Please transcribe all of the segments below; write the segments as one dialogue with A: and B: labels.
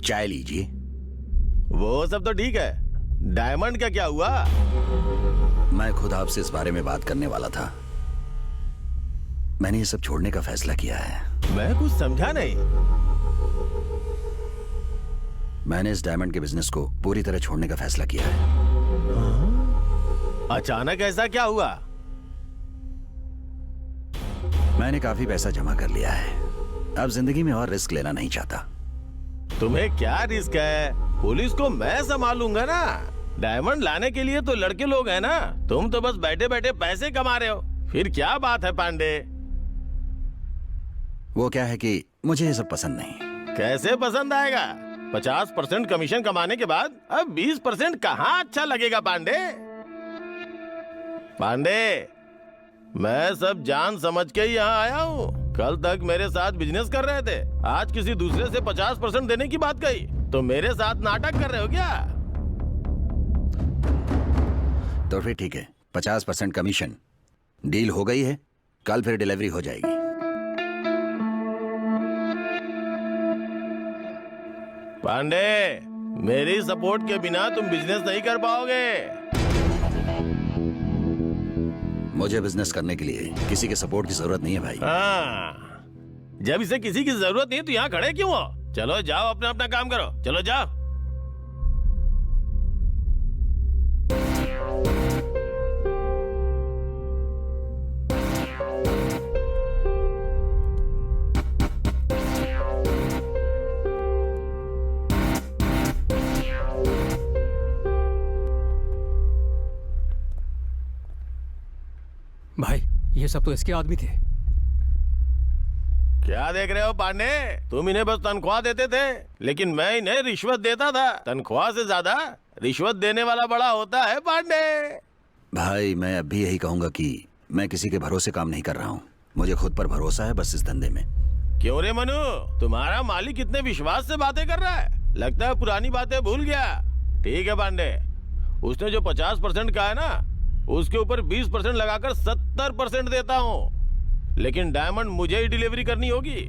A: चाय लीजिए।
B: वो सब तो ठीक है, डायमंड का क्या हुआ?
A: मैं खुद आपसे इस बारे में बात करने वाला था। मैंने ये सब छोड़ने का फैसला किया है।
B: मैं कुछ समझा नहीं।
A: मैंने इस डायमंड के बिजनेस को पूरी तरह छोड़ने का फैसला किया है।
B: अचानक ऐसा क्या हुआ?
A: मैंने काफी पैसा जमा कर लिया है। अब जिंदगी में और रिस्क लेना नहीं चाहता।
B: तुम्हें क्या रिस्क है? पुलिस को मैं संभालूंगा ना। डायमंड लाने के लिए तो लड़के लोग हैं ना। तुम तो बस बैठे बैठे पैसे कमा रहे हो। फिर क्या बात है पांडे?
A: वो क्या है कि मुझे ये सब पसंद नहीं।
B: कैसे पसंद आएगा? 50% कमीशन कमाने के बाद अब 20% कहाँ अच्छा लगेगा पांडे? पांडे, मैं सब जान समझ के ही यहाँ आया हूँ। कल तक मेरे साथ बिजनेस कर रहे थे, आज किसी दूसरे से 50% देने की बात कही। तो मेरे साथ नाटक कर रहे हो क्या?
A: तो फिर ठीक है, 50% कमीशन डील हो गई है। कल फिर डिलीवरी हो जाएगी।
B: पांडे, मेरी सपोर्ट के बिना तुम बिजनेस नहीं कर पाओगे।
A: मुझे बिजनेस करने के लिए किसी के सपोर्ट की जरूरत नहीं है भाई।
B: हाँ, जब इसे किसी की जरूरत नहीं तो यहाँ खड़े क्यों हो? चलो जाओ, अपना अपना काम करो। चलो जाओ।
C: भाई, ये सब तो इसके आदमी थे।
B: क्या देख रहे हो पांडे? तुम इन्हें बस तनख्वाह देते थे, लेकिन मैं इन्हें रिश्वत देता था। तनख्वाह से ज्यादा रिश्वत देने वाला बड़ा होता है पांडे।
A: भाई, मैं अब भी यही कहूंगा कि मैं किसी के भरोसे काम नहीं कर रहा हूँ। मुझे खुद पर भरोसा है बस इस धंधे में।
B: क्यों रे मनु, तुम्हारा मालिक कितने विश्वास से बातें कर रहा है। लगता है पुरानी बातें भूल गया। ठीक है पांडे, उसने जो 50% कहा है ना, उसके ऊपर 20% लगाकर 70% देता हूँ। लेकिन डायमंड मुझे ही डिलीवरी करनी होगी।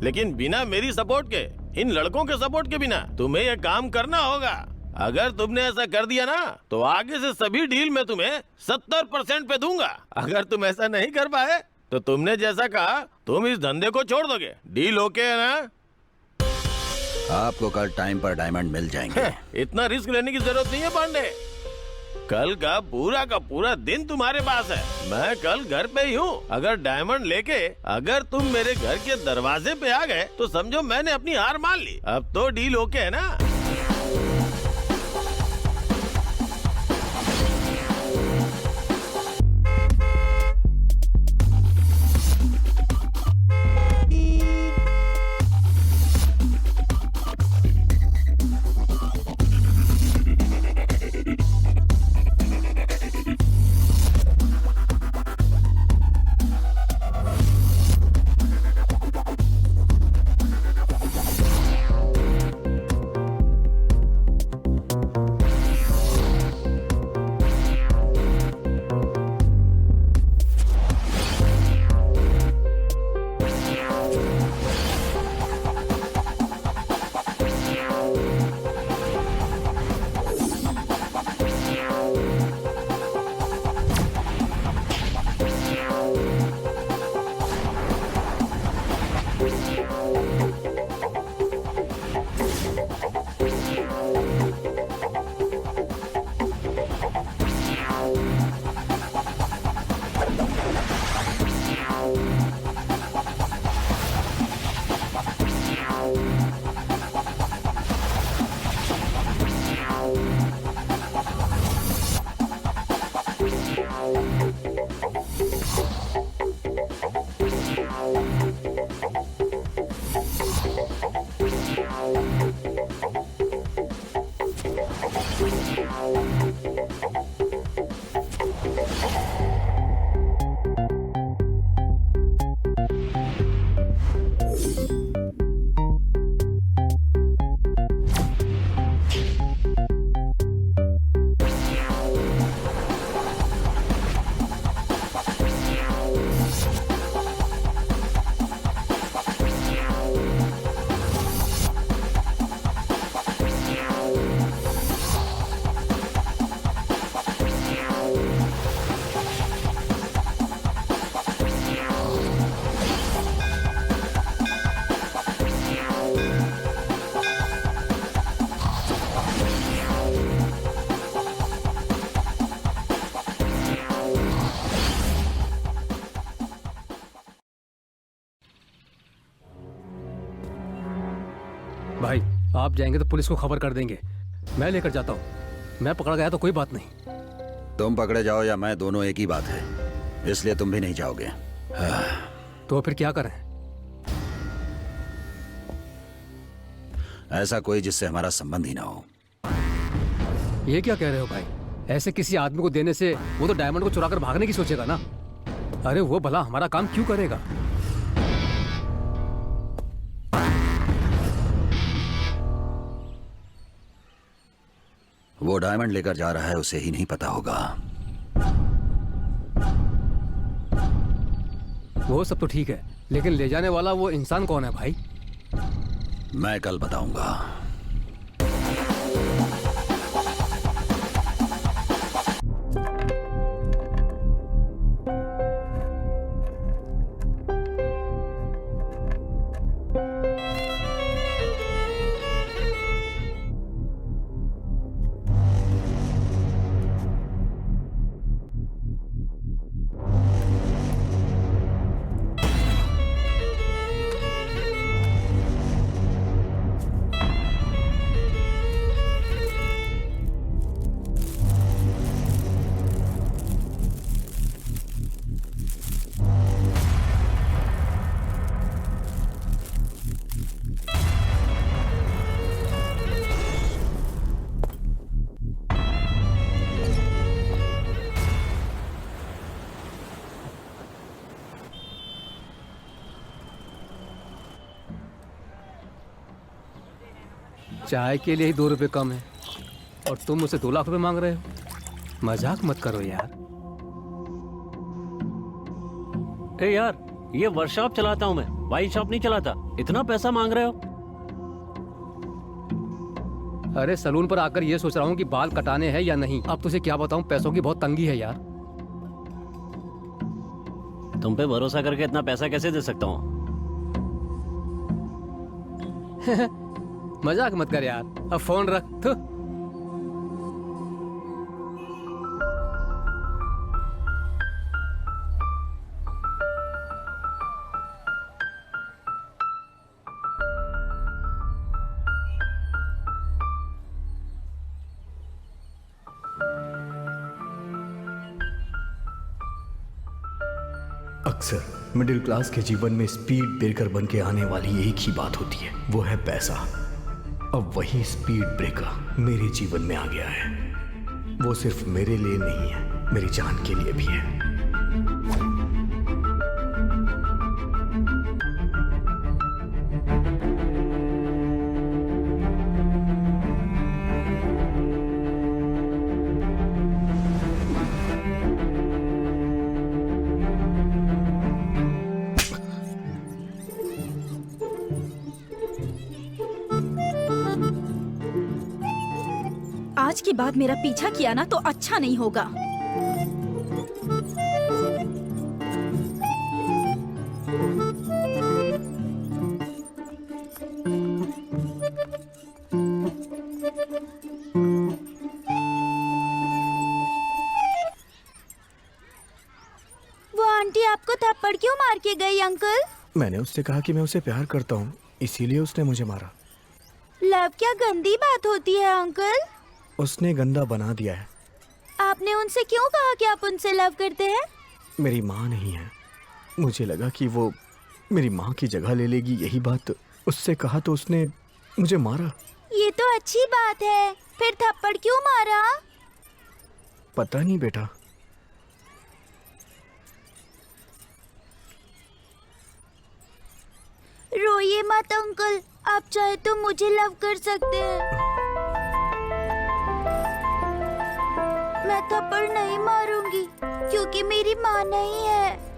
B: लेकिन बिना मेरी सपोर्ट के, इन लड़कों के सपोर्ट के बिना तुम्हें यह काम करना होगा। अगर तुमने ऐसा कर दिया ना, तो आगे से सभी डील में तुम्हें 70% पे दूंगा। अगर तुम ऐसा नहीं कर पाए तो तुमने जैसा कहा, तुम इस धंधे को छोड़ दोगे। डील ओके है ना?
A: आपको कल टाइम पर डायमंड मिल जाएंगे।
B: इतना रिस्क लेने की जरूरत नहीं है पांडे। कल का पूरा दिन तुम्हारे पास है। मैं कल घर पे ही हूँ। अगर डायमंड लेके अगर तुम मेरे घर के दरवाजे पे आ गए तो समझो मैंने अपनी हार मान ली। अब तो डील ओके है ना?
C: आप जाएंगे तो पुलिस को खबर कर देंगे। मैं लेकर जाता हूँ। मैं पकड़ा गया तो कोई बात नहीं।
A: तुम पकड़े जाओ या मैं, दोनों एक ही बात है, इसलिए तुम भी नहीं जाओगे।
C: तो फिर क्या करें?
A: ऐसा कोई जिससे हमारा संबंध ही ना हो।
C: ये क्या कह रहे हो भाई? ऐसे किसी आदमी को देने से वो तो डायमंड को चुराकर भागने की सोचेगा ना। अरे वो भला हमारा काम क्यों करेगा?
A: वो डायमंड लेकर जा रहा है, उसे ही नहीं पता होगा।
C: वो सब तो ठीक है, लेकिन ले जाने वाला वो इंसान कौन है भाई?
A: मैं कल बताऊंगा।
C: चाय के लिए ही 2 रुपए कम है और तुम मुझसे 2 लाख रुपए मांग रहे हो? मजाक मत करो यार।
D: ए यार, ये वर्कशॉप चलाता हूँ मैं, वाइन शॉप नहीं चलाता। इतना पैसा मांग रहे हो?
C: अरे सलून पर आकर ये सोच रहा हूँ कि बाल कटाने हैं या नहीं। अब तुझे क्या बताऊँ, पैसों की बहुत तंगी है यार।
D: तुम पे भरोसा करके इतना पैसा कैसे दे सकता हूँ?
C: मजाक मत कर यार, अब फोन रख। थू।
E: अक्सर मिडिल क्लास के जीवन में स्पीड ब्रेकर बन के आने वाली एक ही बात होती है, वो है पैसा। अब वही स्पीड ब्रेकर मेरे जीवन में आ गया है। वो सिर्फ मेरे लिए नहीं है, मेरी जान के लिए भी है।
F: आज के बाद मेरा पीछा किया ना तो अच्छा नहीं होगा। वो आंटी आपको थप्पड़ क्यों मार के गई अंकल?
E: मैंने उससे कहा कि मैं उसे प्यार करता हूँ, इसीलिए उसने मुझे मारा।
F: लव क्या गंदी बात होती है अंकल?
E: उसने गंदा बना दिया है।
F: आपने उनसे क्यों कहा कि आप उनसे लव करते हैं?
E: मेरी माँ नहीं है, मुझे लगा कि वो मेरी माँ की जगह ले लेगी, यही बात उससे कहा तो उसने मुझे मारा।
F: ये तो अच्छी बात है, फिर थप्पड़ क्यों मारा?
E: पता नहीं बेटा।
F: रोइए मत अंकल, आप चाहे तो मुझे लव कर सकते हैं। मैं थप्पड़ नहीं मारूंगी क्योंकि मेरी माँ नहीं है।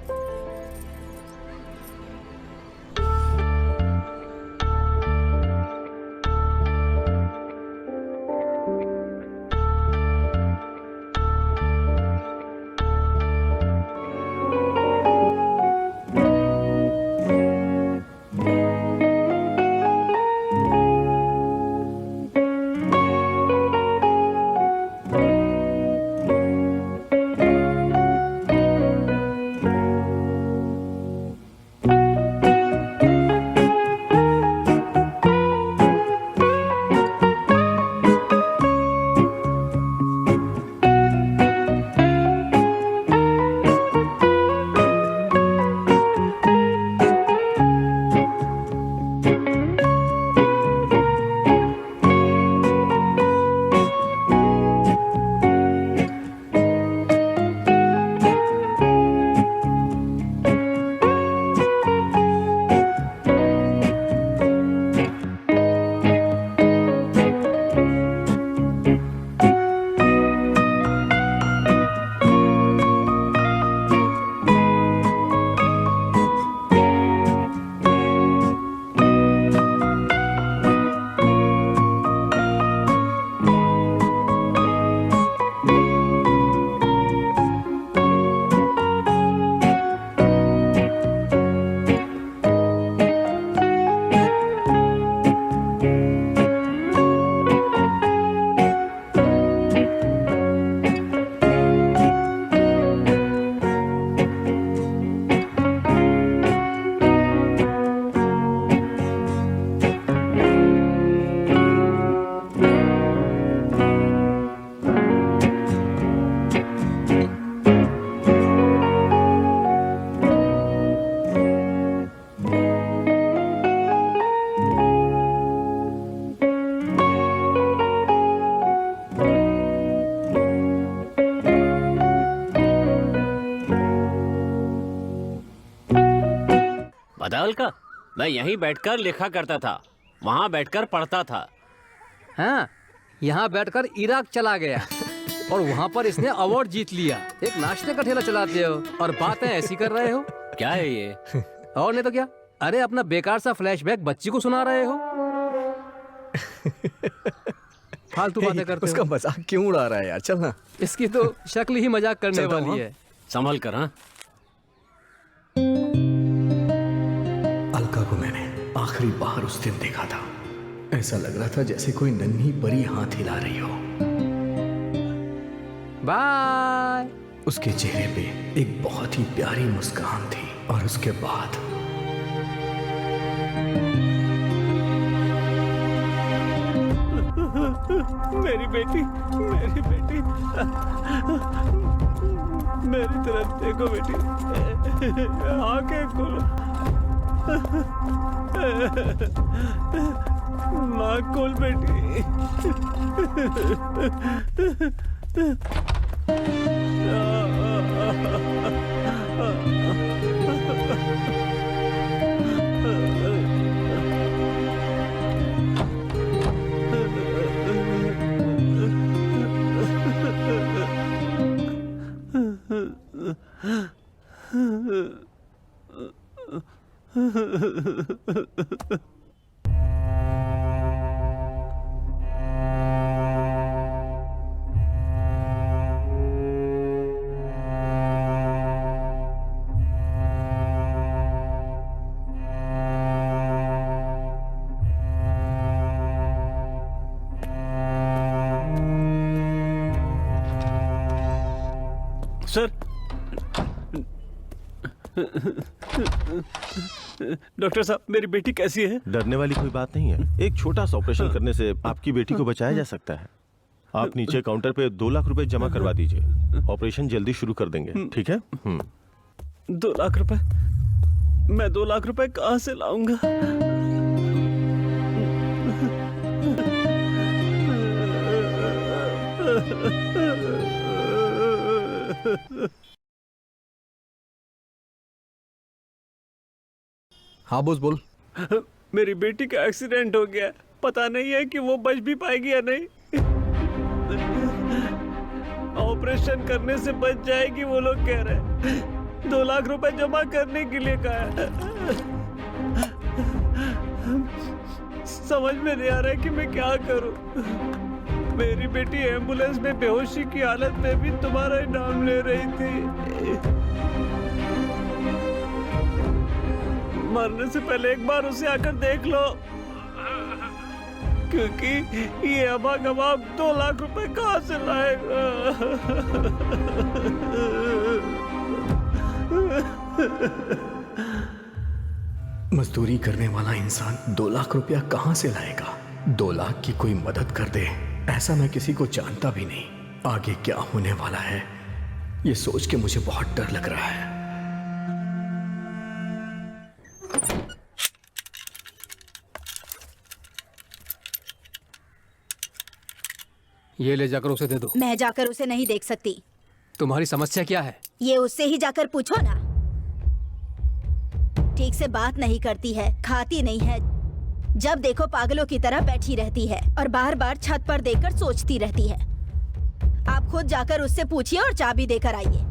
D: पता है अलका, मैं यहीं बैठकर लिखा करता था, वहाँ बैठकर पढ़ता था।
C: हाँ, यहाँ बैठकर इराक चला गया और वहाँ पर इसने अवार्ड जीत लिया। एक नाश्ते का ठेला चलाते हो और बातें ऐसी कर रहे हो।
D: क्या है ये?
C: और नहीं तो क्या, अरे अपना बेकार सा फ्लैशबैक बच्ची को सुना रहे हो। फालतू बातें करते
E: उसका
C: हो।
E: मजाक क्यों उड़ा रहा है यार, चल ना।
C: इसकी तो शक्ल ही मजाक करने
E: चलता हूँ,
C: वाली है।
D: संभल कर। हाँ,
E: अलका को मैंने आखिरी बार उस दिन देखा था। ऐसा लग रहा था जैसे कोई नन्ही परी हाथ हिला रही हो।
C: बाय।
E: उसके चेहरे पे एक बहुत ही प्यारी मुस्कान थी और उसके बाद
D: मेरी बेटी, मेरी बेटी, मेरी तरफ देखो बेटी, आंखें खोलो, माँ खोल बेटी। सर, डॉक्टर साहब, मेरी बेटी कैसी है?
B: डरने वाली कोई बात नहीं है। एक छोटा सा ऑपरेशन करने से आपकी बेटी को बचाया जा सकता है। आप नीचे काउंटर पे 2 लाख रुपए जमा करवा दीजिए, ऑपरेशन जल्दी शुरू कर देंगे, ठीक है?
D: 2 लाख रुपए? मैं 2 लाख रुपए कहाँ से लाऊंगा?
E: हाँ बोस बोल।
D: मेरी बेटी का एक्सीडेंट हो गया, पता नहीं है कि वो बच भी पाएगी या नहीं। ऑपरेशन करने से बच जाएगी वो लोग कह रहे हैं। 2 लाख रुपए जमा करने के लिए कहा है। समझ में नहीं आ रहा है कि मैं क्या करूं। मेरी बेटी एम्बुलेंस में बेहोशी की हालत में भी तुम्हारा ही नाम ले रही थी। मरने से पहले एक बार उसे आकर देख लो, क्योंकि ये अभाग 2 लाख रुपए कहाँ से लाएगा।
E: मजदूरी करने वाला इंसान 2 लाख रुपया कहाँ से लाएगा? 2 लाख की कोई मदद कर दे, ऐसा मैं किसी को जानता भी नहीं। आगे क्या होने वाला है ये सोच के मुझे बहुत डर लग रहा है।
C: ये ले जाकर उसे दे दो।
F: मैं जाकर उसे नहीं देख सकती।
C: तुम्हारी समस्या क्या है?
F: ये उससे ही जाकर पूछो ना। ठीक से बात नहीं करती है, खाती नहीं है, जब देखो पागलों की तरह बैठी रहती है और बार बार छत पर देखकर सोचती रहती है। आप खुद जाकर उससे पूछिए और चाबी देकर आइए।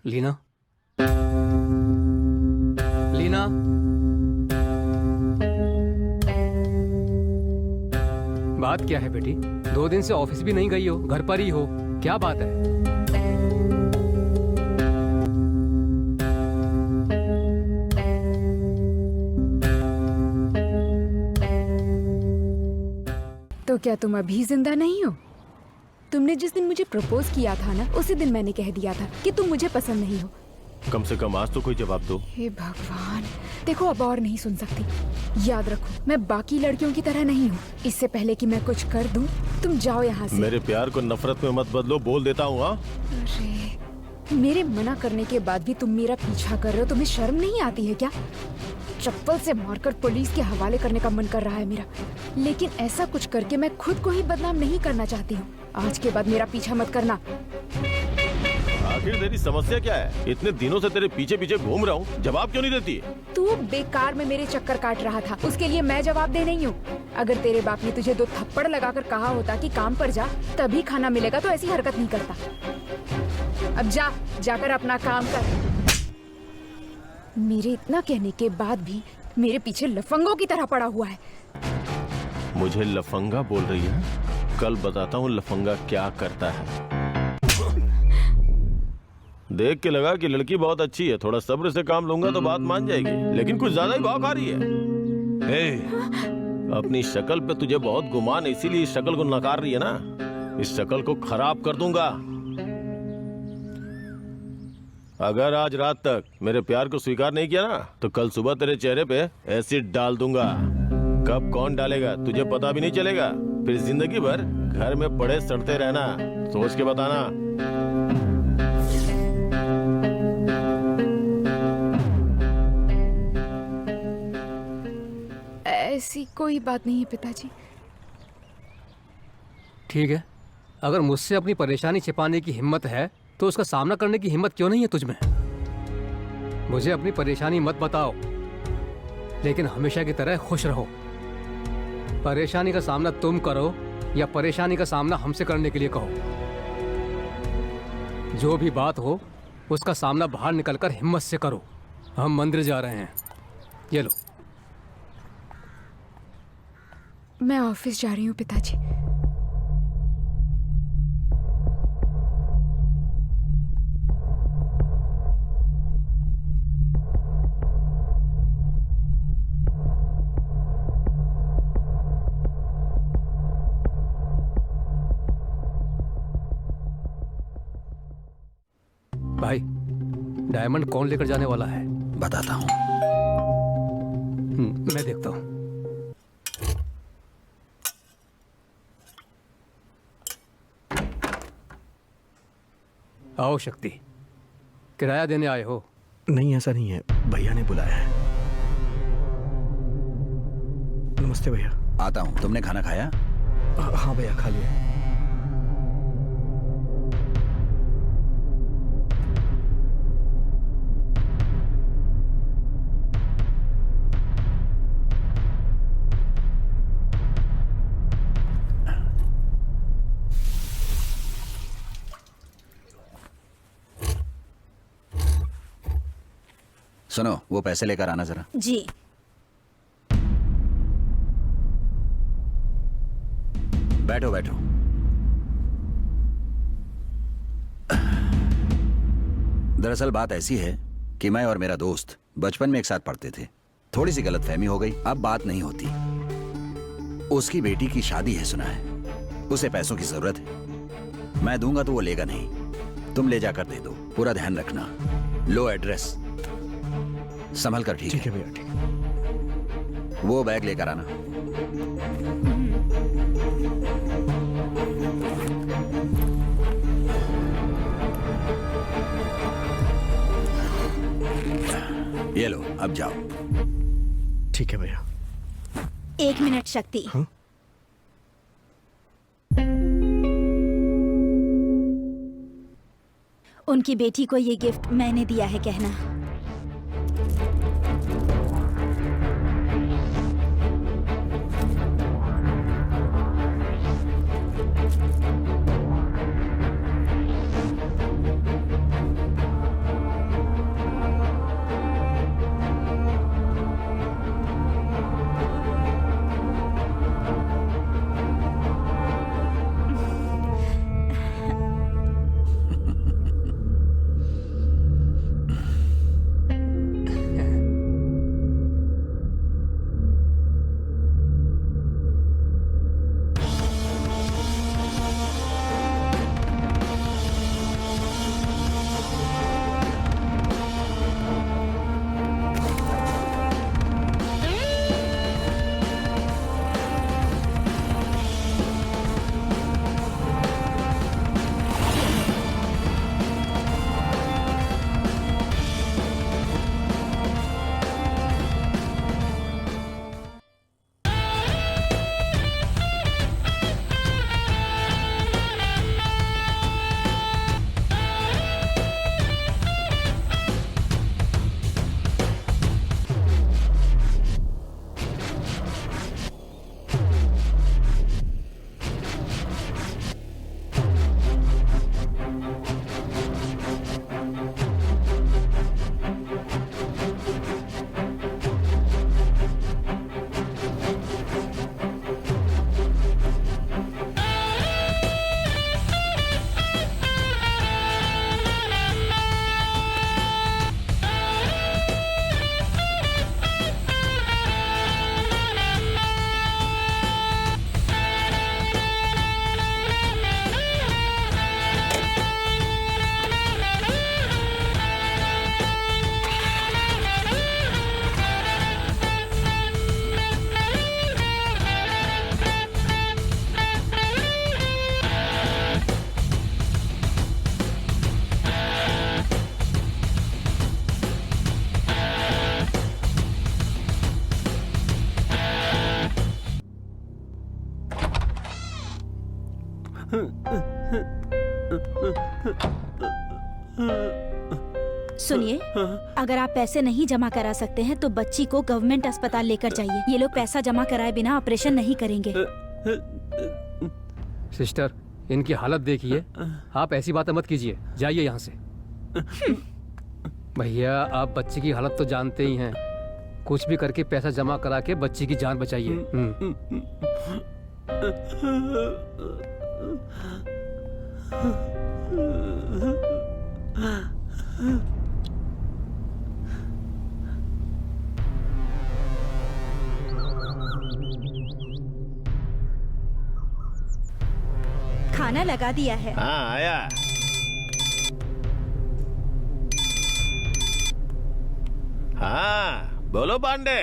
C: लीना, लीना, बात क्या है बेटी? 2 दिन से ऑफिस भी नहीं गई हो, घर पर ही हो, क्या बात है?
G: तो क्या तुम अभी जिंदा नहीं हो? तुमने जिस दिन मुझे प्रपोज किया था ना, उसी दिन मैंने कह दिया था कि तुम मुझे पसंद नहीं हो।
B: कम से कम आज तो कोई जवाब दो।
G: हे भगवान, देखो अब और नहीं सुन सकती। याद रखो, मैं बाकी लड़कियों की तरह नहीं हूँ। इससे पहले कि मैं कुछ कर दूँ, तुम जाओ यहाँ से।
B: मेरे प्यार को नफरत में मत बदलो, बोल देता हूँ। हाँ,
G: अरे, मेरे मना करने के बाद भी तुम मेरा पीछा कर रहे हो। तुम्हें शर्म नहीं आती है क्या? चप्पल से मारकर पुलिस के हवाले करने का मन कर रहा है मेरा, लेकिन ऐसा कुछ करके मैं खुद को ही बदनाम नहीं करना चाहती हूँ। आज के बाद मेरा पीछा मत करना।
B: आखिर तेरी समस्या क्या है? इतने दिनों से तेरे पीछे पीछे घूम रहा हूँ, जवाब क्यों नहीं देती?
G: तू बेकार में मेरे चक्कर काट रहा था, उसके लिए मैं जवाब दे नहीं हूँ। अगर तेरे बाप ने तुझे 2 थप्पड़ लगाकर कहा होता कि काम पर जा, तभी खाना मिलेगा, तो ऐसी हरकत नहीं करता। अब जाकर अपना काम कर। मेरे इतना कहने के बाद भी मेरे पीछे लफंगों की तरह पड़ा हुआ है।
B: मुझे लफंगा बोल रही है? कल बताता हूँ लफंगा क्या करता है। देख के लगा कि लड़की बहुत अच्छी है, थोड़ा सब्र से काम लूंगा तो बात मान जाएगी, लेकिन कुछ ज्यादा ही भाव खा रही है। अपनी शक्ल पे तुझे बहुत गुमान है, इसीलिए इस शक्ल को नकार रही है ना। इस शक्ल को खराब कर दूंगा। अगर आज रात तक मेरे प्यार को स्वीकार नहीं किया ना, तो कल सुबह तेरे चेहरे पे एसिड डाल दूंगा। कब कौन डालेगा तुझे पता भी नहीं चलेगा, फिर जिंदगी भर घर में पड़े सड़ते रहना। सोच के बताना।
G: ऐसी कोई बात नहीं है पिताजी।
C: ठीक है, अगर मुझसे अपनी परेशानी छिपाने की हिम्मत है तो उसका सामना करने की हिम्मत क्यों नहीं है तुझमें? मुझे अपनी परेशानी मत बताओ, लेकिन हमेशा की तरह खुश रहो। परेशानी का सामना तुम करो या परेशानी का सामना हमसे करने के लिए कहो, जो भी बात हो उसका सामना बाहर निकलकर हिम्मत से करो। हम मंदिर जा रहे हैं, ये लो।
G: मैं ऑफिस जा रही हूँ पिताजी।
C: भाई, डायमंड कौन लेकर जाने वाला है?
A: बताता हूँ।
C: मैं देखता हूँ। आओ शक्ति, किराया देने आए हो?
E: नहीं, ऐसा नहीं है, भैया ने बुलाया है। नमस्ते भैया।
A: आता हूँ। तुमने खाना खाया?
E: हाँ भैया, खा लिया।
A: सुनो, वो पैसे लेकर आना जरा।
F: जी।
A: बैठो बैठो। दरअसल बात ऐसी है कि मैं और मेरा दोस्त बचपन में एक साथ पढ़ते थे। थोड़ी सी गलतफहमी हो गई, अब बात नहीं होती। उसकी बेटी की शादी है सुना है, उसे पैसों की जरूरत है। मैं दूंगा तो वो लेगा नहीं, तुम ले जाकर दे दो। पूरा ध्यान रखना। लो एड्रेस, संभल कर। ठीक
E: है भैया, ठीक है।
A: वो बैग लेकर आना। ये लो, अब जाओ।
E: ठीक है भैया।
F: 1 मिनट शक्ति।
E: हाँ?
F: उनकी बेटी को ये गिफ्ट मैंने दिया है कहना। सुनिए, अगर आप पैसे नहीं जमा करा सकते हैं तो बच्ची को गवर्नमेंट अस्पताल लेकर जाइए। ये लोग पैसा जमा कराए बिना ऑपरेशन नहीं करेंगे।
C: सिस्टर, इनकी हालत देखिए। आप ऐसी बातें मत कीजिए, जाइए यहाँ से। भैया, आप बच्ची की हालत तो जानते ही हैं। कुछ भी करके पैसा जमा करा के बच्ची की जान बचाइए।
F: खाना लगा दिया है।
B: हाँ आया। हाँ बोलो पांडे।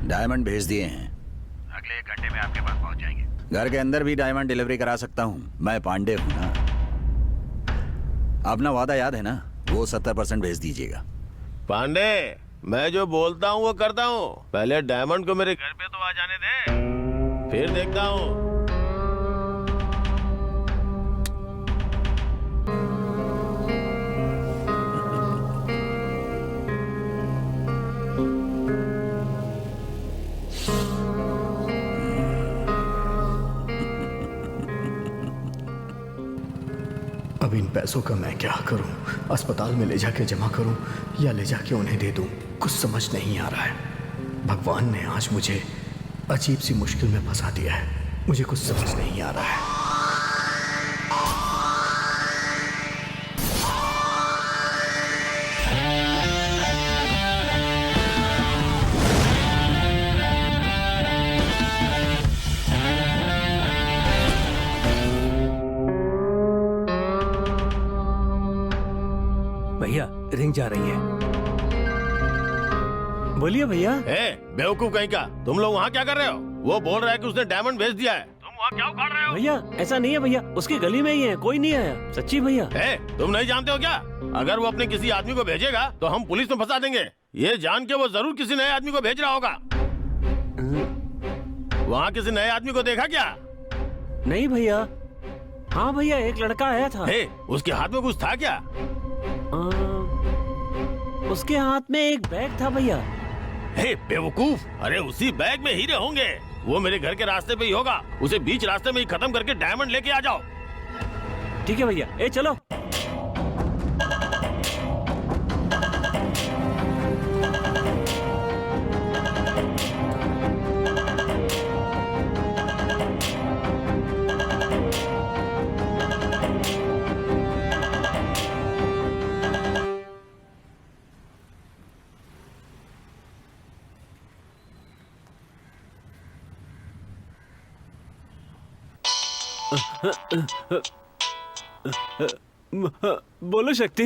A: डायमंड भेज दिए हैं, अगले 1 घंटे में आपके पास पहुंच जाएंगे। घर के अंदर भी डायमंड डिलीवरी करा सकता हूँ, मैं पांडे हूँ ना। अपना वादा याद है ना, वो 70% भेज दीजिएगा।
B: पांडे, मैं जो बोलता हूँ वो करता हूँ। पहले डायमंड को मेरे घर पे तो आ जाने दे, फिर देखता हूँ।
E: अब इन पैसों का मैं क्या करूं? अस्पताल में ले जाके जमा करूं या ले जाके उन्हें दे दूं? कुछ समझ नहीं आ रहा है। भगवान ने आज मुझे अजीब सी मुश्किल में फंसा दिया है। मुझे कुछ समझ नहीं आ रहा है।
C: भैया, रिंग जा रही है।
D: बोलिए भैया।
B: बेवकूफ कहीं का, तुम लोग वहाँ क्या कर रहे हो? वो बोल रहा है कि उसने डायमंड भेज दिया है, तुम वहाँ क्या उखाड़ रहे हो?
D: भैया ऐसा नहीं है भैया, उसकी गली में ही है, कोई नहीं आया। सच्ची भैया।
B: तुम नहीं जानते हो क्या? अगर वो अपने किसी आदमी को भेजेगा तो हम पुलिस में फंसा देंगे। ये जान के वो जरूर किसी नए आदमी को भेज रहा होगा। वहाँ किसी नए आदमी को देखा क्या?
D: नहीं भैया। हाँ भैया, एक लड़का आया था।
B: उसके हाथ में कुछ था क्या?
D: उसके हाथ में एक बैग था भैया।
B: बेवकूफ, अरे उसी बैग में हीरे होंगे। वो मेरे घर के रास्ते पे ही होगा। उसे बीच रास्ते में ही खत्म करके डायमंड लेके आ जाओ।
D: ठीक है भैया, चलो। बोलो शक्ति।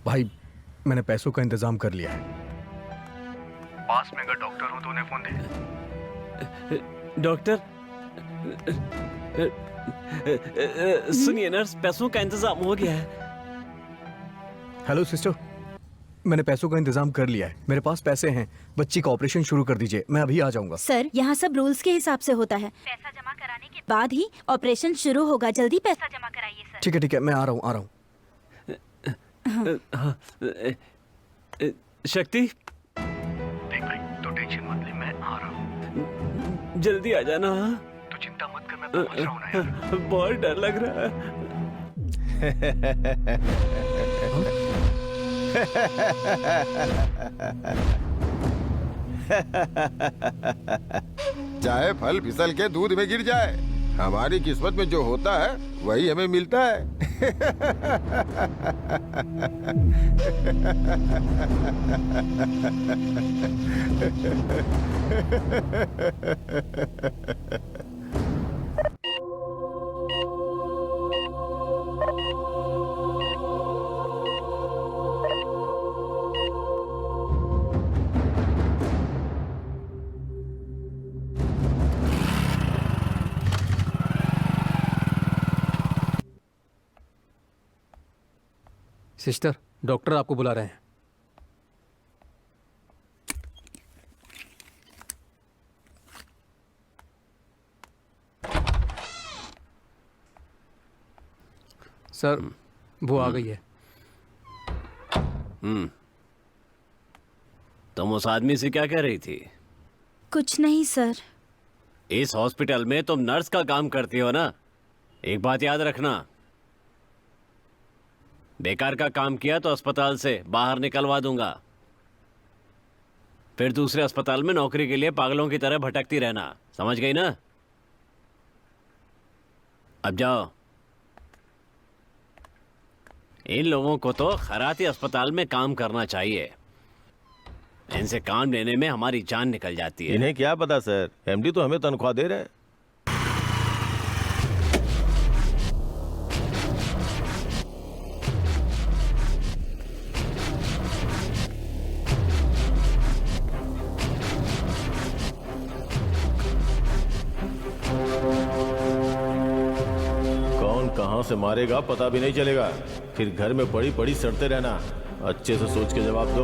E: भाई, मैंने पैसों का इंतजाम कर लिया है।
H: पास में अगर डॉक्टर हो तो उन्हें फोन दे।
D: डॉक्टर, सुनिए नर्स, पैसों का इंतजाम हो गया है।
E: हेलो सिस्टर, मैंने पैसों का इंतजाम कर लिया है। मेरे पास पैसे हैं। बच्ची का ऑपरेशन शुरू कर दीजिए, मैं अभी आ जाऊंगा।
F: सर, यहाँ सब रूल्स के हिसाब से होता है। पैसा जमा कराने के बाद ही ऑपरेशन शुरू होगा। जल्दी पैसा जमा कराइए सर।
E: ठीक है, मैं आ रहा हूँ।
D: शक्ति,
H: देख भाई, तो टेंशन मत ले, मैं आ रहा हूँ।
D: जल्दी आ जाना।
H: तो चिंता मत कर, मैं पहुंच रहा हूँ ना यार।
D: बहुत डर लग रहा है।
I: चाहे फल फिसल के दूध में गिर जाए, हमारी किस्मत में जो होता है वही हमें मिलता है।
C: सिस्टर, डॉक्टर आपको बुला रहे हैं। सर, वो आ गई है।
J: तुम उस आदमी से क्या कह रही थी?
F: कुछ नहीं सर।
J: इस हॉस्पिटल में तुम नर्स का काम करती हो ना? एक बात याद रखना, बेकार का काम किया तो अस्पताल से बाहर निकलवा दूंगा। फिर दूसरे अस्पताल में नौकरी के लिए पागलों की तरह भटकती रहना, समझ गई ना? अब जाओ। इन लोगों को तो खराती अस्पताल में काम करना चाहिए। इनसे काम लेने में हमारी जान निकल जाती है।
B: इन्हें क्या पता सर, एमडी तो हमें तनख्वाह दे रहे हैं। कौन कहां से मारेगा पता भी नहीं चलेगा, फिर घर में पड़ी पड़ी सड़ते रहना। अच्छे से सोच के जवाब दो।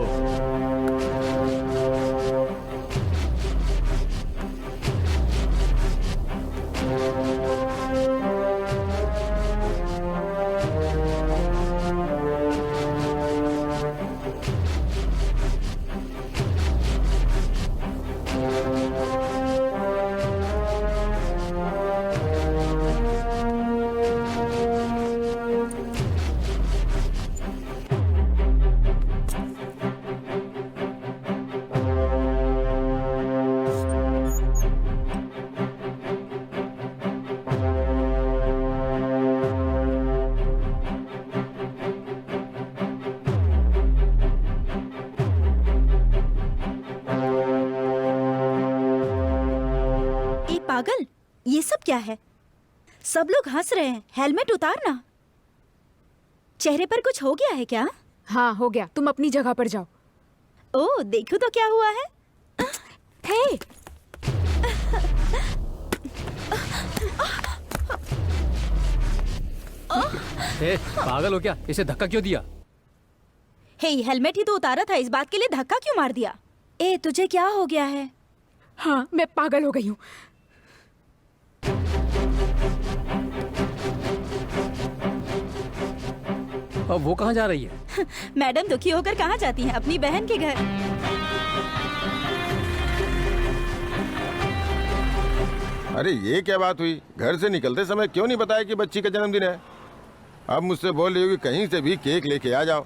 F: पागल, ये सब क्या है? सब लोग हंस रहे हैं। हेलमेट उतारना। चेहरे पर कुछ हो गया है क्या?
G: हाँ हो गया, तुम अपनी जगह पर जाओ।
F: ओह देखो तो क्या हुआ है।
G: हे
C: पागल हो क्या? इसे धक्का क्यों दिया?
F: हे हेलमेट ही तो उतारा था, इस बात के लिए धक्का क्यों मार दिया? ए तुझे क्या हो गया है?
G: हाँ मैं पागल हो गई हूँ।
C: अब वो कहाँ जा रही है?
F: मैडम दुखी होकर कहाँ जाती हैं? अपनी बहन के घर।
I: अरे ये क्या बात हुई? घर से निकलते समय क्यों नहीं बताया कि बच्ची का जन्मदिन है? अब मुझसे बोल रही हो कि कहीं से भी केक लेके आ जाओ।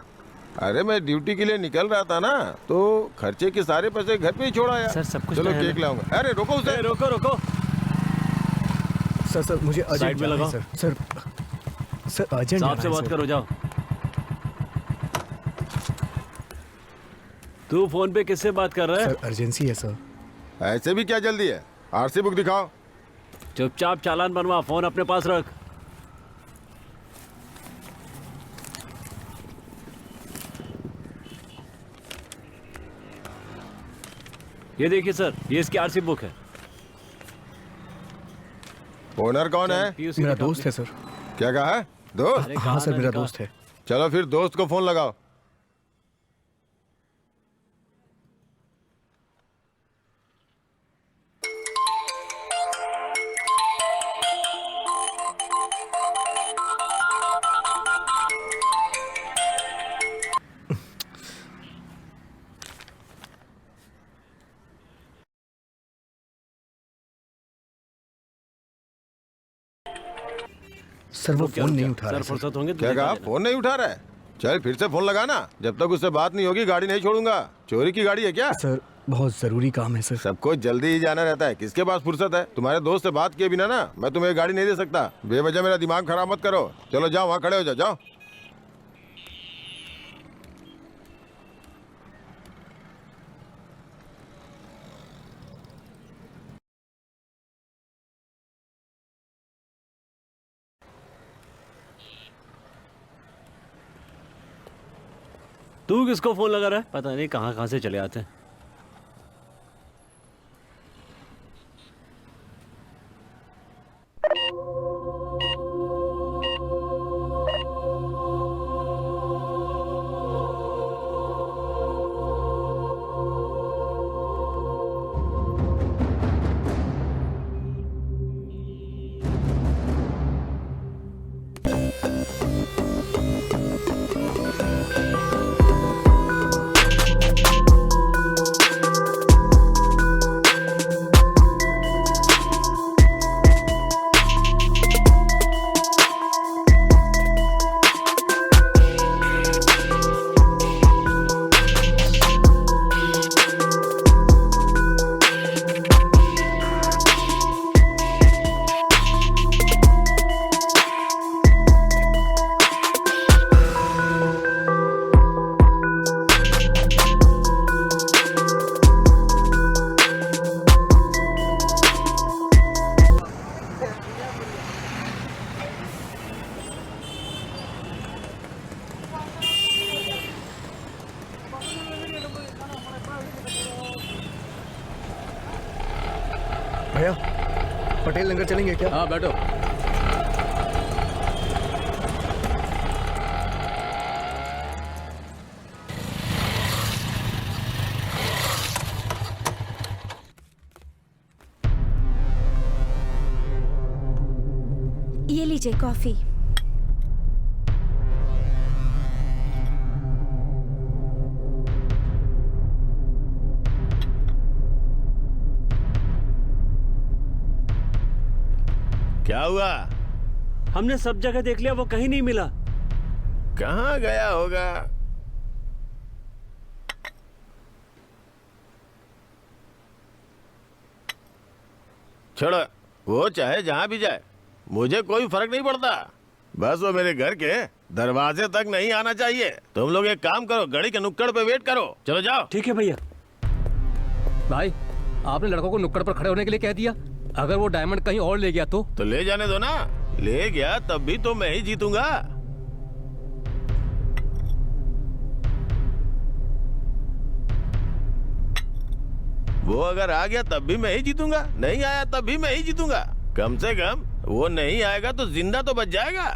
I: अरे मैं ड्यूटी के लिए निकल रहा था ना, तो खर्चे के सारे पैसे घर पे ही छोड़ आया।
C: सर, सब कुछ
I: चलो
C: तैयार है।
I: केक लाऊंगा। अरे रोको उसे।
J: रोको रोको,
E: सर मुझे
J: साइड
E: अर्जेंट
J: में
E: जाना
J: लगाओ।
E: है, सर अर्जेंट
J: साहब से
E: जाना है,
J: बात
E: सर।
J: करो, जाओ। तू फोन पे किससे बात कर रहा है?
E: सर अर्जेंसी है सर।
I: ऐसे भी क्या जल्दी है? आरसी बुक दिखाओ।
J: चुपचाप चालान बनवा, फोन अपने पास रख। ये देखिए सर, ये इसकी आरसी बुक है।
I: ओनर कौन है?
J: PUC
E: मेरा
J: की
E: दोस्त है सर।
I: क्या कहा है? दोस्त?
J: अरे
E: हाँ
J: कहाँ
E: सर
J: मैंने
E: मेरा
J: कहा?
E: दोस्त है।
I: चलो फिर दोस्त को फोन लगाओ।
E: सर वो फोन नहीं उठा रहा
J: सर
E: है, सर।
J: फुर्सत होंगे तो
I: क्या
J: दिखा
I: कहा?
J: देना।
I: फोन नहीं उठा रहा है? चल फिर से फोन लगाना। जब तक उससे बात नहीं होगी गाड़ी नहीं छोड़ूंगा। चोरी की गाड़ी है क्या?
E: सर बहुत जरूरी काम है सर।
I: सबको जल्दी ही जाना रहता है, किसके पास फुर्सत है? तुम्हारे दोस्त से बात किए बिना ना मैं तुम्हें गाड़ी नहीं दे सकता। बेवजह मेरा दिमाग खराब मत करो। चलो जाओ, वहाँ खड़े हो जाओ। जाओ।
J: तू किसको फोन लगा रहा है? पता नहीं कहाँ कहाँ से चले आते हैं।
E: भैया पटेल नगर चलेंगे क्या?
C: हाँ बैठो।
F: ये लीजिए कॉफी।
B: क्या हुआ?
J: हमने सब जगह देख लिया, वो कहीं नहीं मिला।
B: कहाँ गया होगा? छोड़ो, वो चाहे जहां भी जाए, मुझे कोई फर्क नहीं पड़ता। बस वो मेरे घर के दरवाजे तक नहीं आना चाहिए। तुम लोग एक काम करो, गड़ी के नुक्कड़ पे वेट करो। चलो जाओ।
J: ठीक है भैया।
C: भाई आपने लड़कों को नुक्कड़ पर खड़े होने के लिए कह दिया, अगर वो डायमंड कहीं और ले गया तो
B: ले जाने दो ना। ले गया तब भी तो मैं ही जीतूंगा। वो अगर आ गया तब भी मैं ही जीतूंगा, नहीं आया तब भी मैं ही जीतूंगा। कम से कम वो नहीं आएगा तो जिंदा तो बच जाएगा।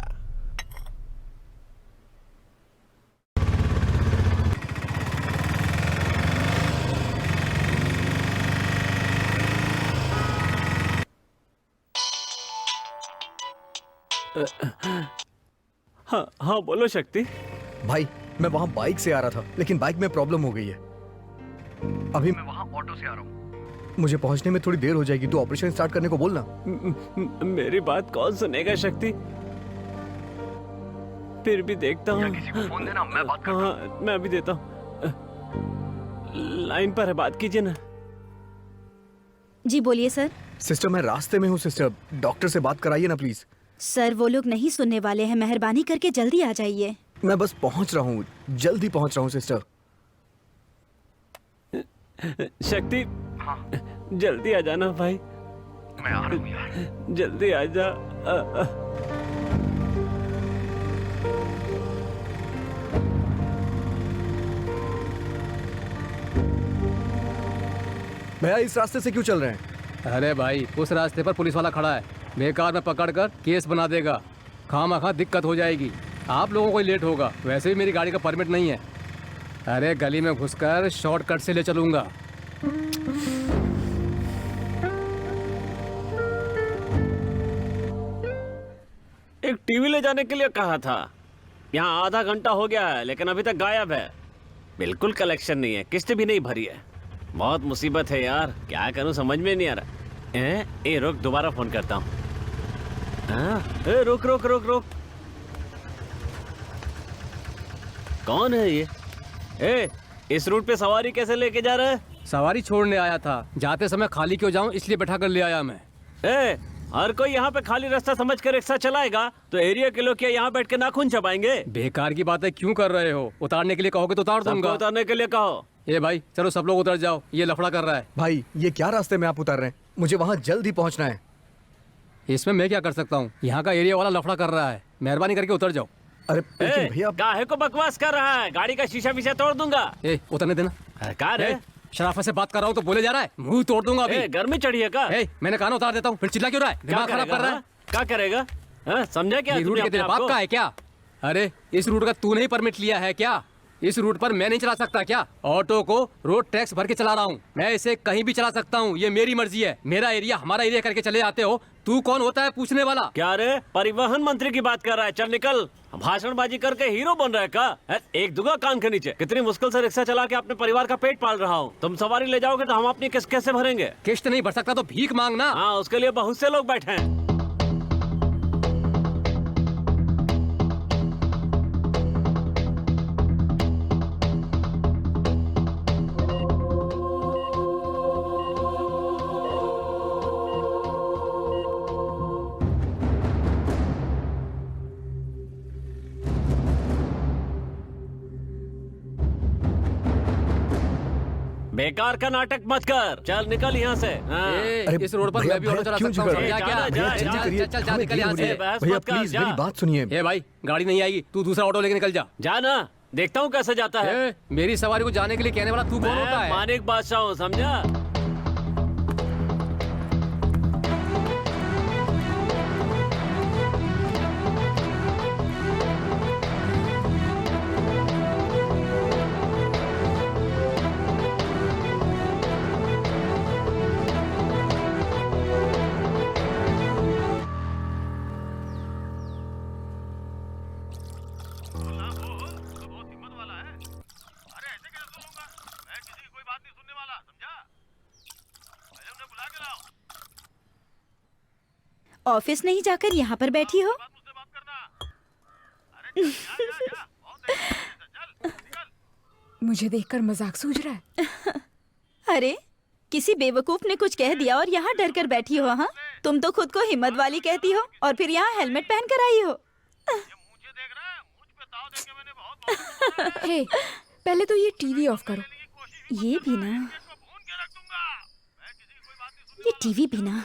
J: हाँ हाँ बोलो शक्ति।
E: भाई मैं वहाँ बाइक से आ रहा था, लेकिन बाइक में प्रॉब्लम हो गई है। अभी मैं वहाँ ऑटो से आ रहा हूँ, मुझे पहुँचने में थोड़ी देर हो जाएगी। तो ऑपरेशन स्टार्ट करने को बोलना।
J: मेरी बात कौन सुनेगा शक्ति? फिर भी देखता हूँ।
H: किसी को फोन देना, मैं बात करता हूँ।
J: हाँ मैं अभी देता हूँ। लाइन पर है, बात कीजिए ना।
F: जी बोलिए सर।
E: सिस्टर मैं रास्ते में हूँ सिस्टर, डॉक्टर से बात कराइए ना प्लीज।
F: सर वो लोग नहीं सुनने वाले हैं, मेहरबानी करके जल्दी आ जाइए।
E: मैं बस पहुँच रहा हूँ, जल्दी पहुँच रहा हूँ सिस्टर।
J: शक्ति जल्दी आ जाना भाई।
H: मैं आ रहा हूँ यार।
J: जल्दी आ जा।
E: भैया इस रास्ते से क्यों चल रहे हैं?
C: अरे भाई उस रास्ते पर पुलिस वाला खड़ा है, बेकार में पकड़कर केस बना देगा, खामखा दिक्कत हो जाएगी। आप लोगों को ही लेट होगा, वैसे भी मेरी गाड़ी का परमिट नहीं है। अरे गली में घुसकर शॉर्टकट से ले चलूंगा।
J: एक टीवी ले जाने के लिए कहा था, यहाँ आधा घंटा हो गया है लेकिन अभी तक गायब है। बिल्कुल कलेक्शन नहीं है, किस्त भी नहीं भरी है। बहुत मुसीबत है यार, क्या करूं समझ में नहीं आ रहा। ए रुक, दोबारा फोन करता हूँ। रुक रुक रुक रुक, कौन है ये? इस रूट पे सवारी कैसे लेके जा रहा है?
C: सवारी छोड़ने आया था, जाते समय खाली क्यों जाऊं इसलिए बैठा कर ले आया मैं।
J: हर कोई यहाँ पे खाली रास्ता समझकर रिक्शा चलाएगा तो एरिया के लोग क्या यहाँ बैठ के नाखून चबाएंगे?
C: बेकार की बातें क्यों कर रहे हो? उतारने के लिए कहोगे तो उतार दूंगा।
J: उतारने के लिए कहो।
C: ये भाई चलो सब लोग उतर जाओ, ये लफड़ा कर रहा है।
E: भाई ये क्या रास्ते में आप उतर रहे हैं? मुझे वहाँ जल्द ही पहुँचना है।
C: इसमें मैं क्या कर सकता हूँ? यहाँ का एरिया वाला लफड़ा कर रहा है, मेहरबानी करके उतर जाओ।
E: अरे लेकिन भैया
J: काहे को बकवास कर रहा है? गाड़ी का शीशा विशा तोड़ दूंगा।
C: उतरने देना।
J: कार है,
C: शराफत से बात कर रहा हूँ तो बोले जा रहा है, मुंह तोड़ दूंगा अभी।
J: गर्मी चढ़ी है का?
C: मैंने कहा ना उतार देता हूँ, फिर चिल्ला क्यों रहा है? दिमाग खराब कर रहा है।
J: क्या करेगा? समझा क्या?
C: ये रूट के तेरे बाप का है क्या? अरे इस रूट का तूने ही परमिट लिया है क्या? इस रूट पर मैं नहीं चला सकता क्या? ऑटो को रोड टैक्स भर के चला रहा हूँ मैं, इसे कहीं भी चला सकता हूँ, ये मेरी मर्जी है। मेरा एरिया हमारा एरिया करके चले आते हो, तू कौन होता है पूछने वाला?
J: क्या रे, परिवहन मंत्री की बात कर रहा है? चल निकल, भाषणबाजी करके हीरो बन रहा है का? एक दुगा कान के नीचे। कितनी मुश्किल से रिक्शा चला के अपने परिवार का पेट पाल रहा हूँ। तुम सवारी ले जाओगे तो हम अपनी किस्त कैसे भरेंगे?
C: किस्त नहीं भर सकता तो भीख मांगना।
J: हाँ, उसके लिए बहुत से लोग बैठे हैं। बेकार का नाटक मत कर, चल निकल यहाँ से।
C: इस रोड पर मैं भी ऑटो चला सकता हूँ, समझा क्या? चल निकल यहाँ से।
E: भैया प्लीज मेरी बात सुनिए।
C: ये भाई गाड़ी नहीं आएगी, तू दूसरा ऑटो लेके निकल जा।
J: जाना, देखता हूँ कैसे जाता है।
C: मेरी सवारी को जाने के लिए कहने वाला तू कौन होता है?
J: मानिक बादशाह हूँ, समझा?
F: ऑफिस नहीं जाकर यहाँ पर बैठी हो?
G: मुझे देखकर मजाक सूझ रहा है।
F: अरे किसी बेवकूफ ने कुछ कह दिया और यहाँ डर कर बैठी हो? हाँ, तुम तो खुद को हिम्मत वाली कहती हो और फिर यहाँ हेलमेट पहन कर आई हो।
G: हे, पहले तो ये टीवी ऑफ करो।
F: ये भी ना, ये टीवी भी ना।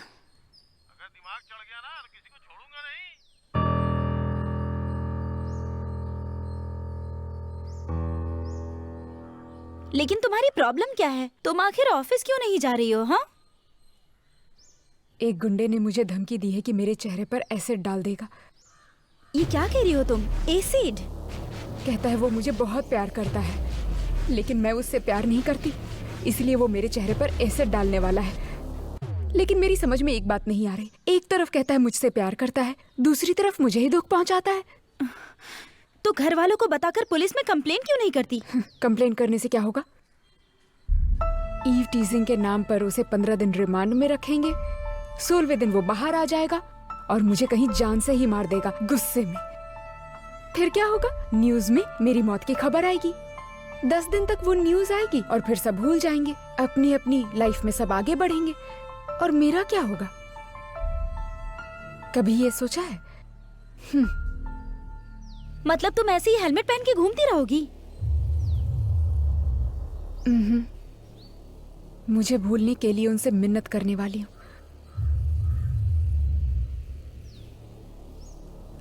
F: लेकिन तुम्हारी प्रॉब्लम क्या है? तुम आखिर ऑफिस क्यों नहीं जा रही हो? हाँ,
G: एक गुंडे ने मुझे धमकी दी है कि मेरे चेहरे पर एसिड डाल देगा।
F: ये क्या कह रही हो तुम? एसिड?
G: कहता है वो मुझे बहुत प्यार करता है, लेकिन मैं उससे प्यार नहीं करती, इसलिए वो मेरे चेहरे पर एसिड डालने वाला है। लेकिन मेरी समझ में एक बात नहीं आ रही। एक तरफ कहता है मुझसे प्यार करता है, दूसरी तरफ मुझे ही दुख पहुंचाता है।
F: तो घर वालों को बताकर पुलिस में कंप्लेन क्यों नहीं करती?
G: कंप्लेन करने से क्या होगा? ईव टीजिंग के नाम पर उसे 15 दिन रिमांड में रखेंगे। 16वें दिन वो बाहर आ जाएगा और मुझे कहीं जान से ही मार देगा गुस्से में। फिर क्या होगा? न्यूज में मेरी मौत की खबर आएगी। 10 दिन तक वो न्यूज आएगी और फिर सब भूल जाएंगे, अपनी अपनी लाइफ में सब आगे बढ़ेंगे। और मेरा क्या होगा? कभी ये सोचा है?
F: मतलब तुम ऐसे ही हेलमेट पहन के घूमती रहोगी?
G: मुझे भूलने के लिए उनसे मिन्नत करने वाली हूँ।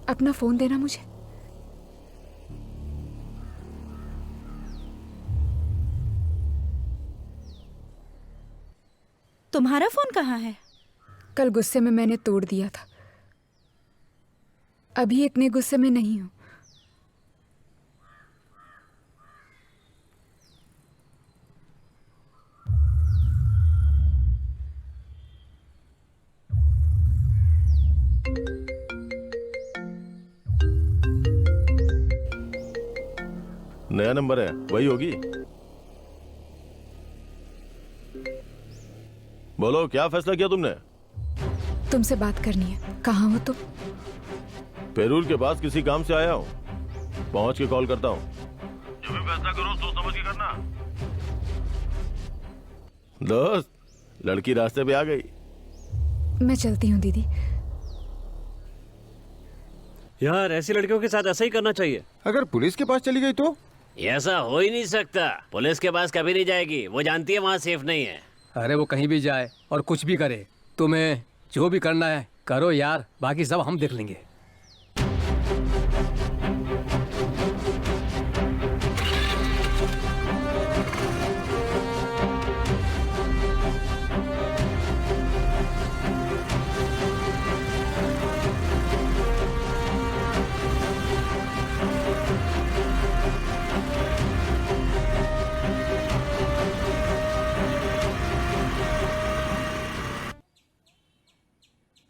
G: अपना फोन देना मुझे।
F: तुम्हारा फोन कहाँ है?
G: कल गुस्से में मैंने तोड़ दिया था। अभी इतने गुस्से में नहीं हूं।
B: नया नंबर है, वही होगी। बोलो, क्या फैसला किया तुमने?
G: तुमसे बात करनी है। कहाँ हो तुम?
B: पेरूर के पास किसी काम से आया हूँ, पहुंच के कॉल करता हूँ। जो भी फैसला करो सोच समझ के करना। दोस्त, लड़की रास्ते पे आ गई।
G: मैं चलती हूँ दीदी।
J: यार, ऐसी लड़कियों के साथ ऐसा ही करना चाहिए।
I: अगर पुलिस के पास चली गई तो?
J: ऐसा हो ही नहीं सकता। पुलिस के पास कभी नहीं जाएगी, वो जानती है वहाँ सेफ नहीं है।
C: अरे वो कहीं भी जाए और कुछ भी करे, तुम्हें जो भी करना है करो यार, बाकी सब हम देख लेंगे।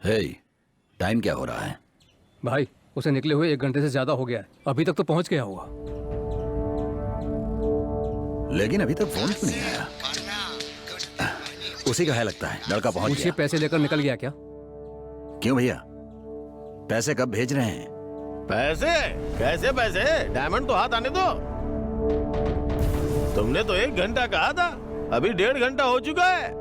A: हे, टाइम क्या हो रहा है?
C: भाई उसे निकले हुए 1 घंटे से ज्यादा हो गया है, अभी तक तो पहुंच गया होगा।
A: लेकिन अभी तक फोन क्यों नहीं आया? उसी का है लगता है, लड़का पहुंच
C: मुझे
A: गया।
C: पैसे लेकर निकल गया क्या?
A: क्यों भैया, पैसे कब भेज रहे हैं?
B: पैसे? कैसे पैसे? डायमंड तो हाथ आने दो। तुमने तो 1 घंटा कहा था, अभी 1.5 घंटा हो चुका है।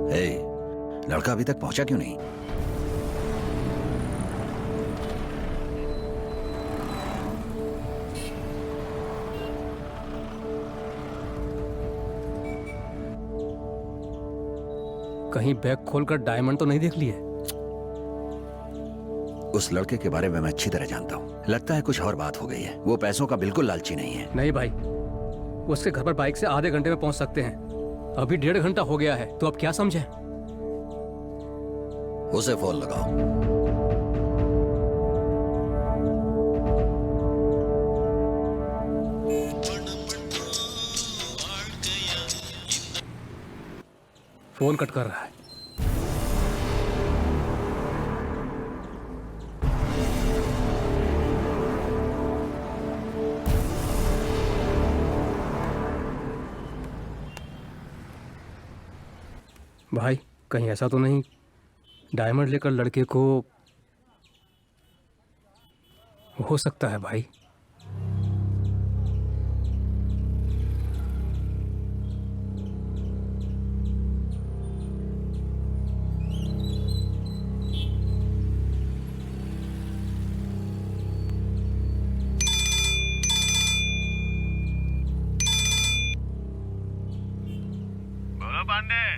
A: हे, लड़का अभी तक पहुंचा क्यों नहीं?
C: कहीं बैग खोलकर डायमंड तो नहीं देख लिए?
A: उस लड़के के बारे में मैं अच्छी तरह जानता हूँ। लगता है कुछ और बात हो गई है। वो पैसों का बिल्कुल लालची नहीं है।
C: नहीं भाई, उसके घर पर बाइक से आधे घंटे में पहुंच सकते हैं। अभी 1.5 घंटा हो गया है, तो अब क्या समझे?
A: उसे फोन लगाओ।
C: फोन कट कर रहा है। भाई कहीं ऐसा तो नहीं डायमंड लेकर लड़के को हो सकता है भाई।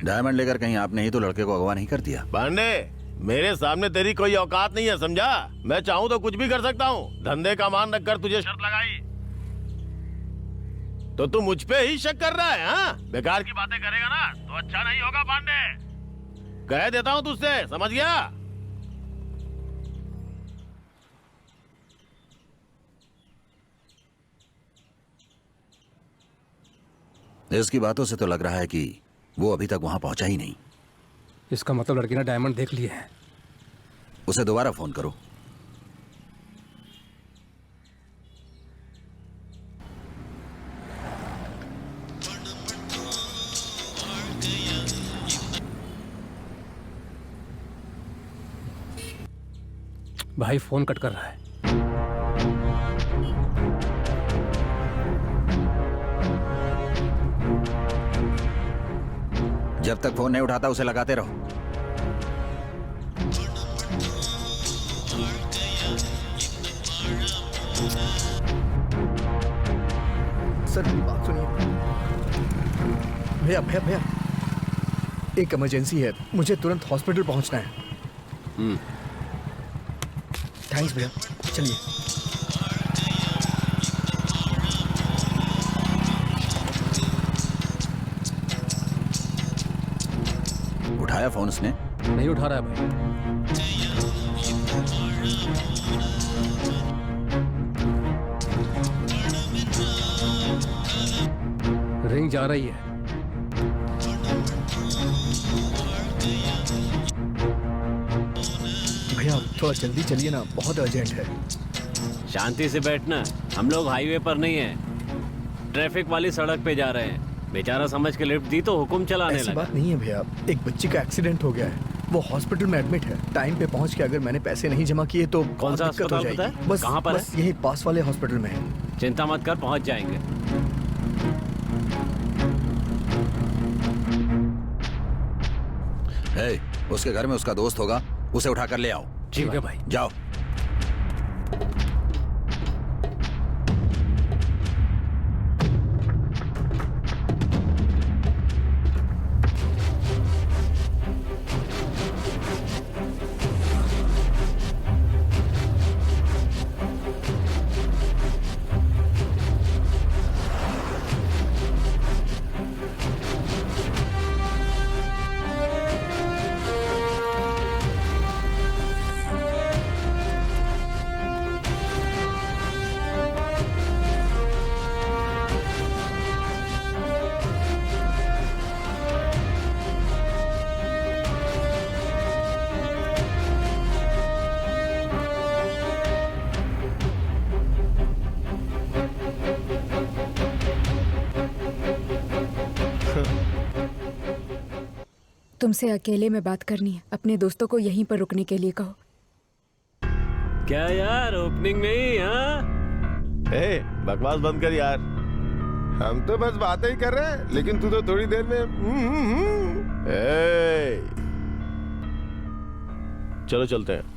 A: डायमंड लेकर कहीं आपने ही तो लड़के को अगवा नहीं कर दिया?
B: पांडे, मेरे सामने तेरी कोई औकात नहीं है, समझा? मैं चाहूँ तो कुछ भी कर सकता हूँ। धंधे का मान रखकर तुझे शर्त लगाई तो तू मुझ पे ही शक कर रहा है? हाँ, बेकार की बातें करेगा ना तो अच्छा नहीं होगा पांडे। कह देता हूँ तुझसे, समझ गया?
A: इसकी बातों से तो लग रहा है कि वो अभी तक वहां पहुंचा ही नहीं।
C: इसका मतलब लड़की ने डायमंड देख लिए हैं।
A: उसे दोबारा फोन करो।
C: भाई फोन कट कर रहा है।
A: जब तक फोन नहीं उठाता उसे लगाते रहो।
E: सर बात सुनिए। भैया भैया भैया, एक इमरजेंसी है, मुझे तुरंत हॉस्पिटल पहुंचना है। थैंक्स भैया, चलिए।
A: उठाया फोन उसने?
C: नहीं उठा रहा है भाई। रिंग जा रही है।
E: भैया थोड़ा जल्दी चलिए ना, बहुत अर्जेंट है।
J: शांति से बैठना, हम लोग हाईवे पर नहीं है, ट्रैफिक वाली सड़क पे जा रहे हैं। बेचारा समझ के लिफ्ट दी तो हुक्म चलाने
E: ऐसी
J: लगा।
E: बात नहीं है भैया, एक बच्ची का एक्सीडेंट हो गया है, वो हॉस्पिटल में एडमिट है। टाइम पे पहुंच के अगर मैंने पैसे नहीं जमा किए तो
J: कौन सा
E: बहुत दिक्कत हो
J: अस्पताल
E: जाएगी।
J: बताया?
E: बस
J: कहाँ पर
E: बस यही पास वाले हॉस्पिटल में है।
J: चिंता मत कर, पहुंच जाएंगे।
A: हे, उसके घर में उसका दोस्त होगा, उसे उठा कर ले आओ।
C: ठीक है भाई।
A: जाओ।
G: तुमसे अकेले में बात करनी है, अपने दोस्तों को यहीं पर रुकने के लिए कहो।
J: क्या यार, ओपनिंग नहीं? हाँ,
B: ए, बकवास बंद कर यार।
I: हम तो बस बातें ही कर रहे हैं, लेकिन तू तो थोड़ी देर में
B: ए, चलो चलते हैं।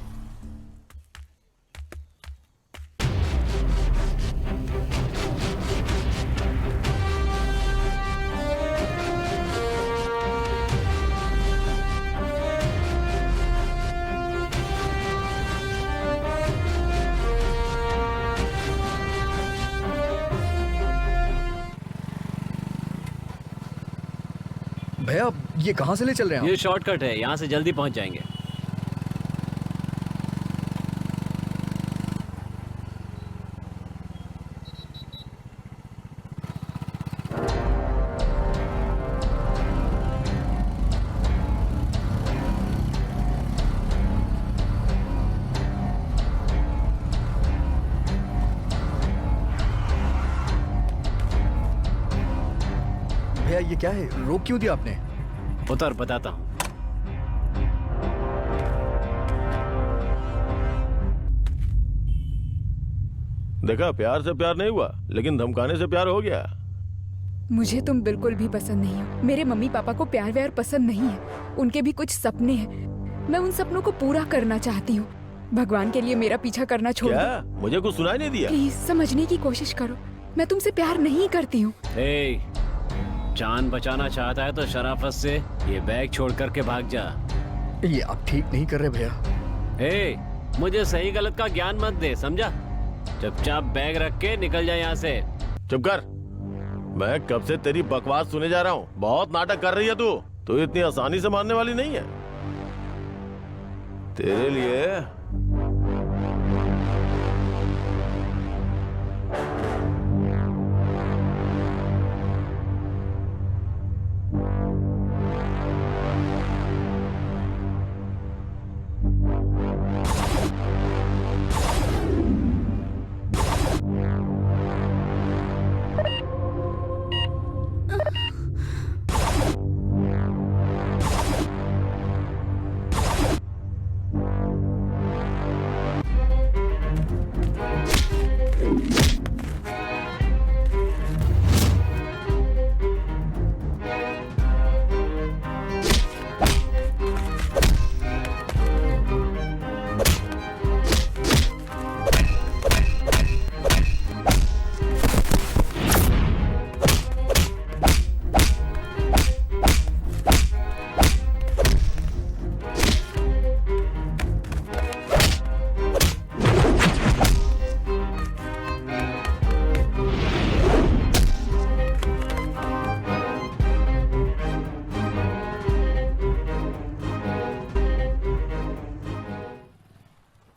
E: भैया ये कहाँ से ले चल रहे हैं
J: ये
E: आप?
J: शॉर्टकट है, यहाँ से जल्दी पहुंच जाएंगे।
E: भैया ये क्या है, रोक क्यों दिया आपने?
J: उतर, बताता हूँ।
B: देखा, प्यार से प्यार नहीं हुआ, लेकिन धमकाने से प्यार हो गया।
G: मुझे तुम बिल्कुल भी पसंद नहीं हो। मेरे मम्मी पापा को प्यार व्यार पसंद नहीं है। उनके भी कुछ सपने हैं, मैं उन सपनों को पूरा करना चाहती हूँ। भगवान के लिए मेरा पीछा करना छोड़ दो।
B: क्या? मुझे कुछ सुनाई नहीं दिया?
G: प्लीज समझने की कोशिश करो, मैं तुमसे प्यार नहीं करती हूँ।
J: जान बचाना चाहता है तो शराफत से ये बैग छोड़ करके भाग जा।
E: ये आप ठीक नहीं कर रहे भैया।
J: मुझे सही गलत का ज्ञान मत दे, समझा? चुपचाप बैग रख के निकल जाए यहाँ से।
B: चुप कर। मैं कब से तेरी बकवास सुने जा रहा हूँ। बहुत नाटक कर रही है तू इतनी आसानी से मानने वाली नहीं है। तेरे लिए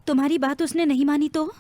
F: तुम्हारी बात उसने नहीं मानी तो?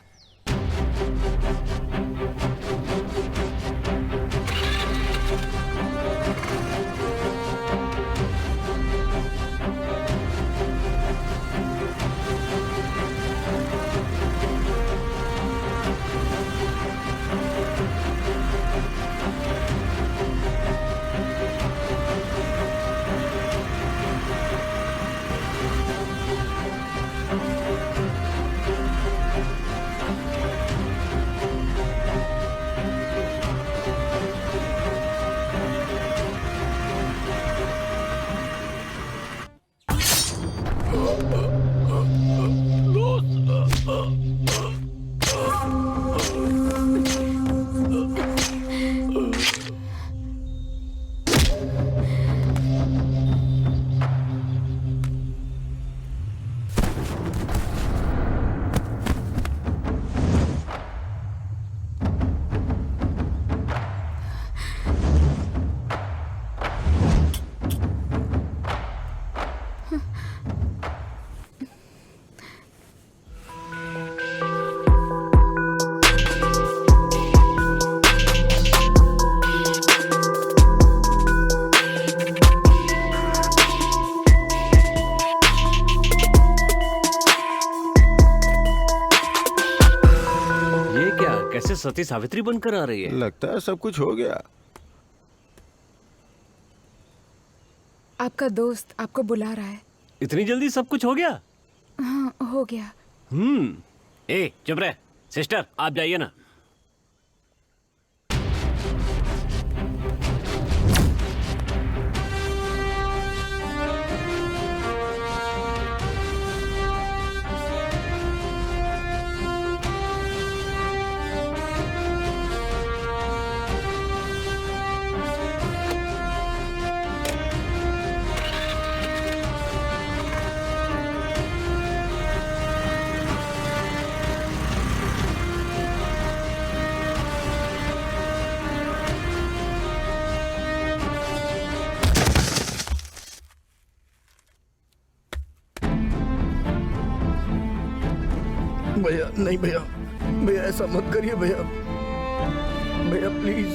J: कैसे सती सावित्री बनकर आ रही है?
I: लगता है सब कुछ हो गया।
G: आपका दोस्त आपको बुला रहा है।
J: इतनी जल्दी सब कुछ हो गया?
G: हाँ, हो गया।
J: चुप रहे। सिस्टर, आप जाइए ना।
E: भैया नहीं, भैया भैया ऐसा मत करिए भैया, भैया प्लीज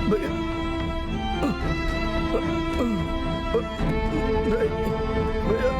E: भैया, भैया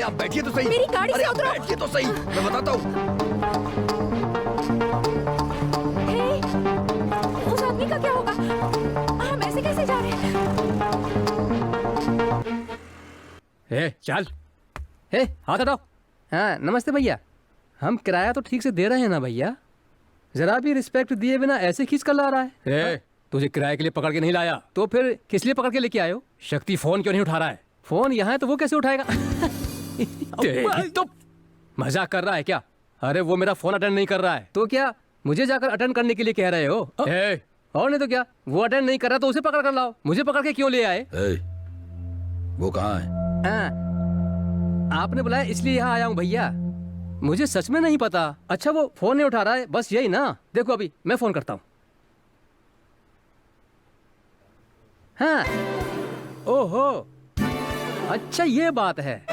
A: अरे आप बैठिए तो सही।
G: मेरी गाड़ी
A: अरे
G: से
A: आप
G: उतरो।
A: बैठिए तो सही, मैं बताता हूँ।
G: हे, उस आदमी का क्या होगा? हम ऐसे कैसे जा रहे हैं?
C: चल हाथ हटाओ। हाँ नमस्ते भैया, हम किराया तो ठीक से दे रहे हैं ना भैया? जरा भी रिस्पेक्ट दिए बिना ऐसे खींच कर ला रहा है। तुझे किराए के लिए पकड़ के नहीं लाया तो फिर किस लिए पकड़ के लेके आए हो? शक्ति फोन क्यों नहीं उठा रहा है? फोन यहाँ है तो वो कैसे उठाएगा? तो मजाक कर रहा है क्या? अरे वो मेरा फोन अटेंड नहीं कर रहा है तो क्या मुझे जाकर अटेंड करने के लिए कह रहे हो? और नहीं तो क्या, वो अटेंड नहीं कर रहा तो उसे पकड़ कर लाओ। मुझे पकड़ के क्यों ले आए?
A: वो कहाँ है?
C: आपने बुलाया इसलिए यहाँ आया हूँ भैया। मुझे सच में नहीं पता। अच्छा वो फोन नहीं उठा रहा है, बस यही ना? देखो अभी मैं फोन करता हूँ। हाँ ओहो अच्छा ये बात है।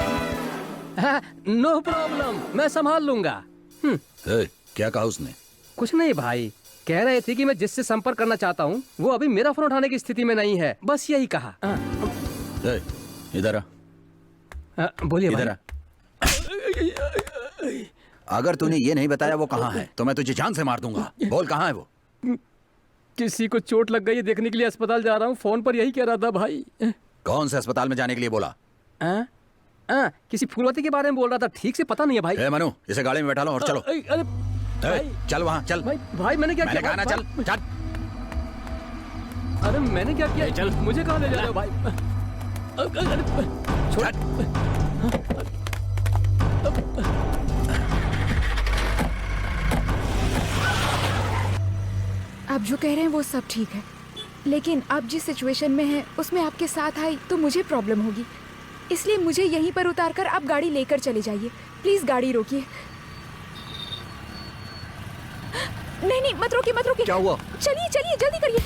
C: हाँ, नो प्रॉब्लम, मैं संभाल लूंगा।
A: क्या कहा उसने?
C: कुछ नहीं भाई, कह रहे थे कि मैं जिससे संपर्क करना चाहता हूँ वो अभी मेरा फोन उठाने की स्थिति में नहीं है, बस यही कहा।
A: इधर आ।
C: बोलिए
A: इधर आ। अगर तूने ये नहीं बताया वो कहाँ है तो मैं तुझे जान से मार दूंगा। बोल कहाँ है वो?
C: किसी को चोट लग गई है, देखने के लिए अस्पताल जा रहा हूँ। फोन पर यही कह रहा था भाई।
A: कौन से अस्पताल में जाने के लिए बोला?
C: किसी फूलवती के बारे में बोल रहा था, ठीक से पता नहीं है भाई।
A: मनु इसे गाड़ी में बैठा लो और चलो।
C: अरे
A: चल वहाँ चल।
C: भाई मैंने क्या किया?
A: कहा ना चल चल।
C: अरे मैंने क्या किया?
J: चल।
C: मुझे कहाँ ले जा रहे हो भाई?
G: आप जो कह रहे हैं वो सब ठीक है, लेकिन आप जिस सिचुएशन में हैं उसमें आपके साथ आई तो मुझे प्रॉब्लम होगी। इसलिए मुझे यहीं पर उतारकर आप गाड़ी लेकर चले जाइए। प्लीज गाड़ी रोकिए। नहीं नहीं मत रोकिए, मत रोकिए।
A: क्या हुआ?
G: चलिए चलिए जल्दी करिए।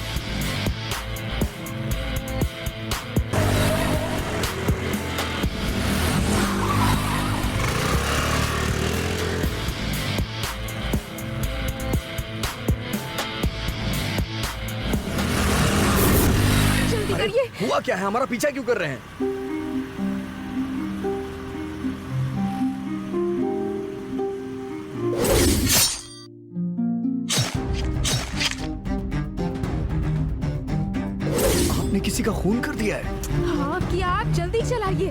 G: जल्दी करिए।
E: हुआ क्या है? हमारा पीछा क्यों कर रहे हैं? आपने किसी का खून कर दिया है?
G: हाँ क्या? आप जल्दी चलाइए।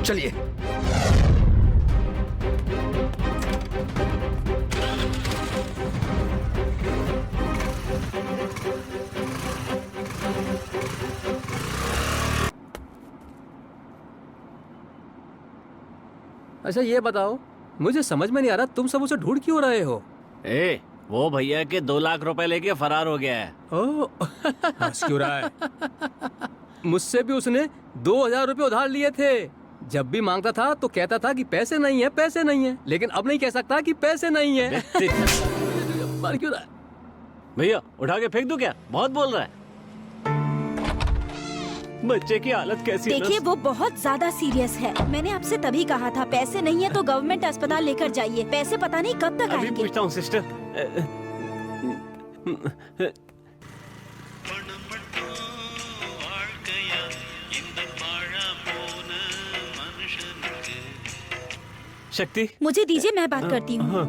E: चलिए।
C: अच्छा ये बताओ, मुझे समझ में नहीं आ रहा तुम सब उसे ढूंढ क्यों रहे हो?
J: ए, वो भैया के 2 लाख रुपए लेके फरार हो गया है।
C: ओह, हंस क्यों रहा है? मुझसे भी उसने 2000 रुपए उधार लिए थे। जब भी मांगता था तो कहता था कि पैसे नहीं है, पैसे नहीं है, लेकिन अब नहीं कह सकता कि पैसे नहीं है। मार क्यों रहा है?
J: भैया उठा के फेंक दूं क्या? बहुत बोल रहा है। बच्चे की हालत कैसी है?
F: देखिए वो बहुत ज्यादा सीरियस है। मैंने आपसे तभी कहा था पैसे नहीं है तो गवर्नमेंट अस्पताल लेकर जाइए। पैसे पता नहीं कब तक
J: अभी
F: आएंगे।
J: पूछता हूँ सिस्टर। शक्ति,
F: मुझे दीजिए, मैं बात करती हूँ।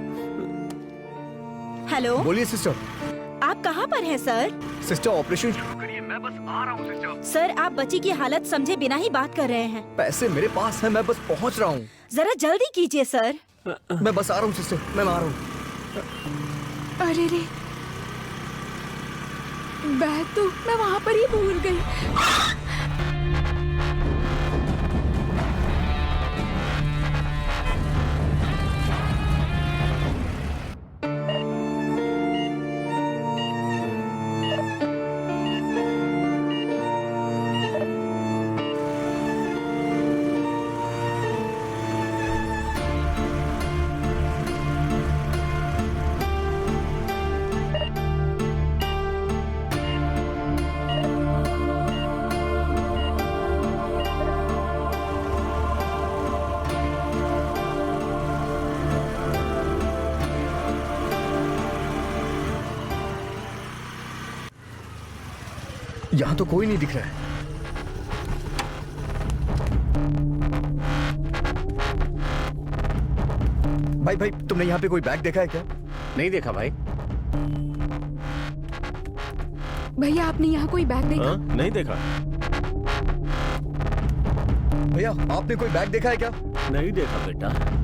F: हेलो,
E: बोलिए सिस्टर।
F: आप कहाँ पर हैं सर?
E: Sister operation.
H: मैं बस आ रहा हूँ सिस्टर।
F: सर आप बच्ची की हालत समझे बिना ही बात कर रहे हैं।
E: पैसे मेरे पास है, मैं बस पहुंच रहा हूँ।
F: जरा जल्दी कीजिए सर।
E: मैं बस आ रहा हूँ सिस्टर, मैं आ रहा हूँ।
G: अरे रे, बैग तो मैं वहाँ पर ही भूल गई।
E: यहाँ तो कोई नहीं दिख रहा है। भाई भाई, तुमने यहाँ पे कोई बैग देखा है क्या?
J: नहीं देखा भाई।
G: भैया आपने यहाँ कोई बैग देखा?
B: नहीं देखा।
E: भैया आपने कोई बैग देखा है क्या?
J: नहीं देखा बेटा।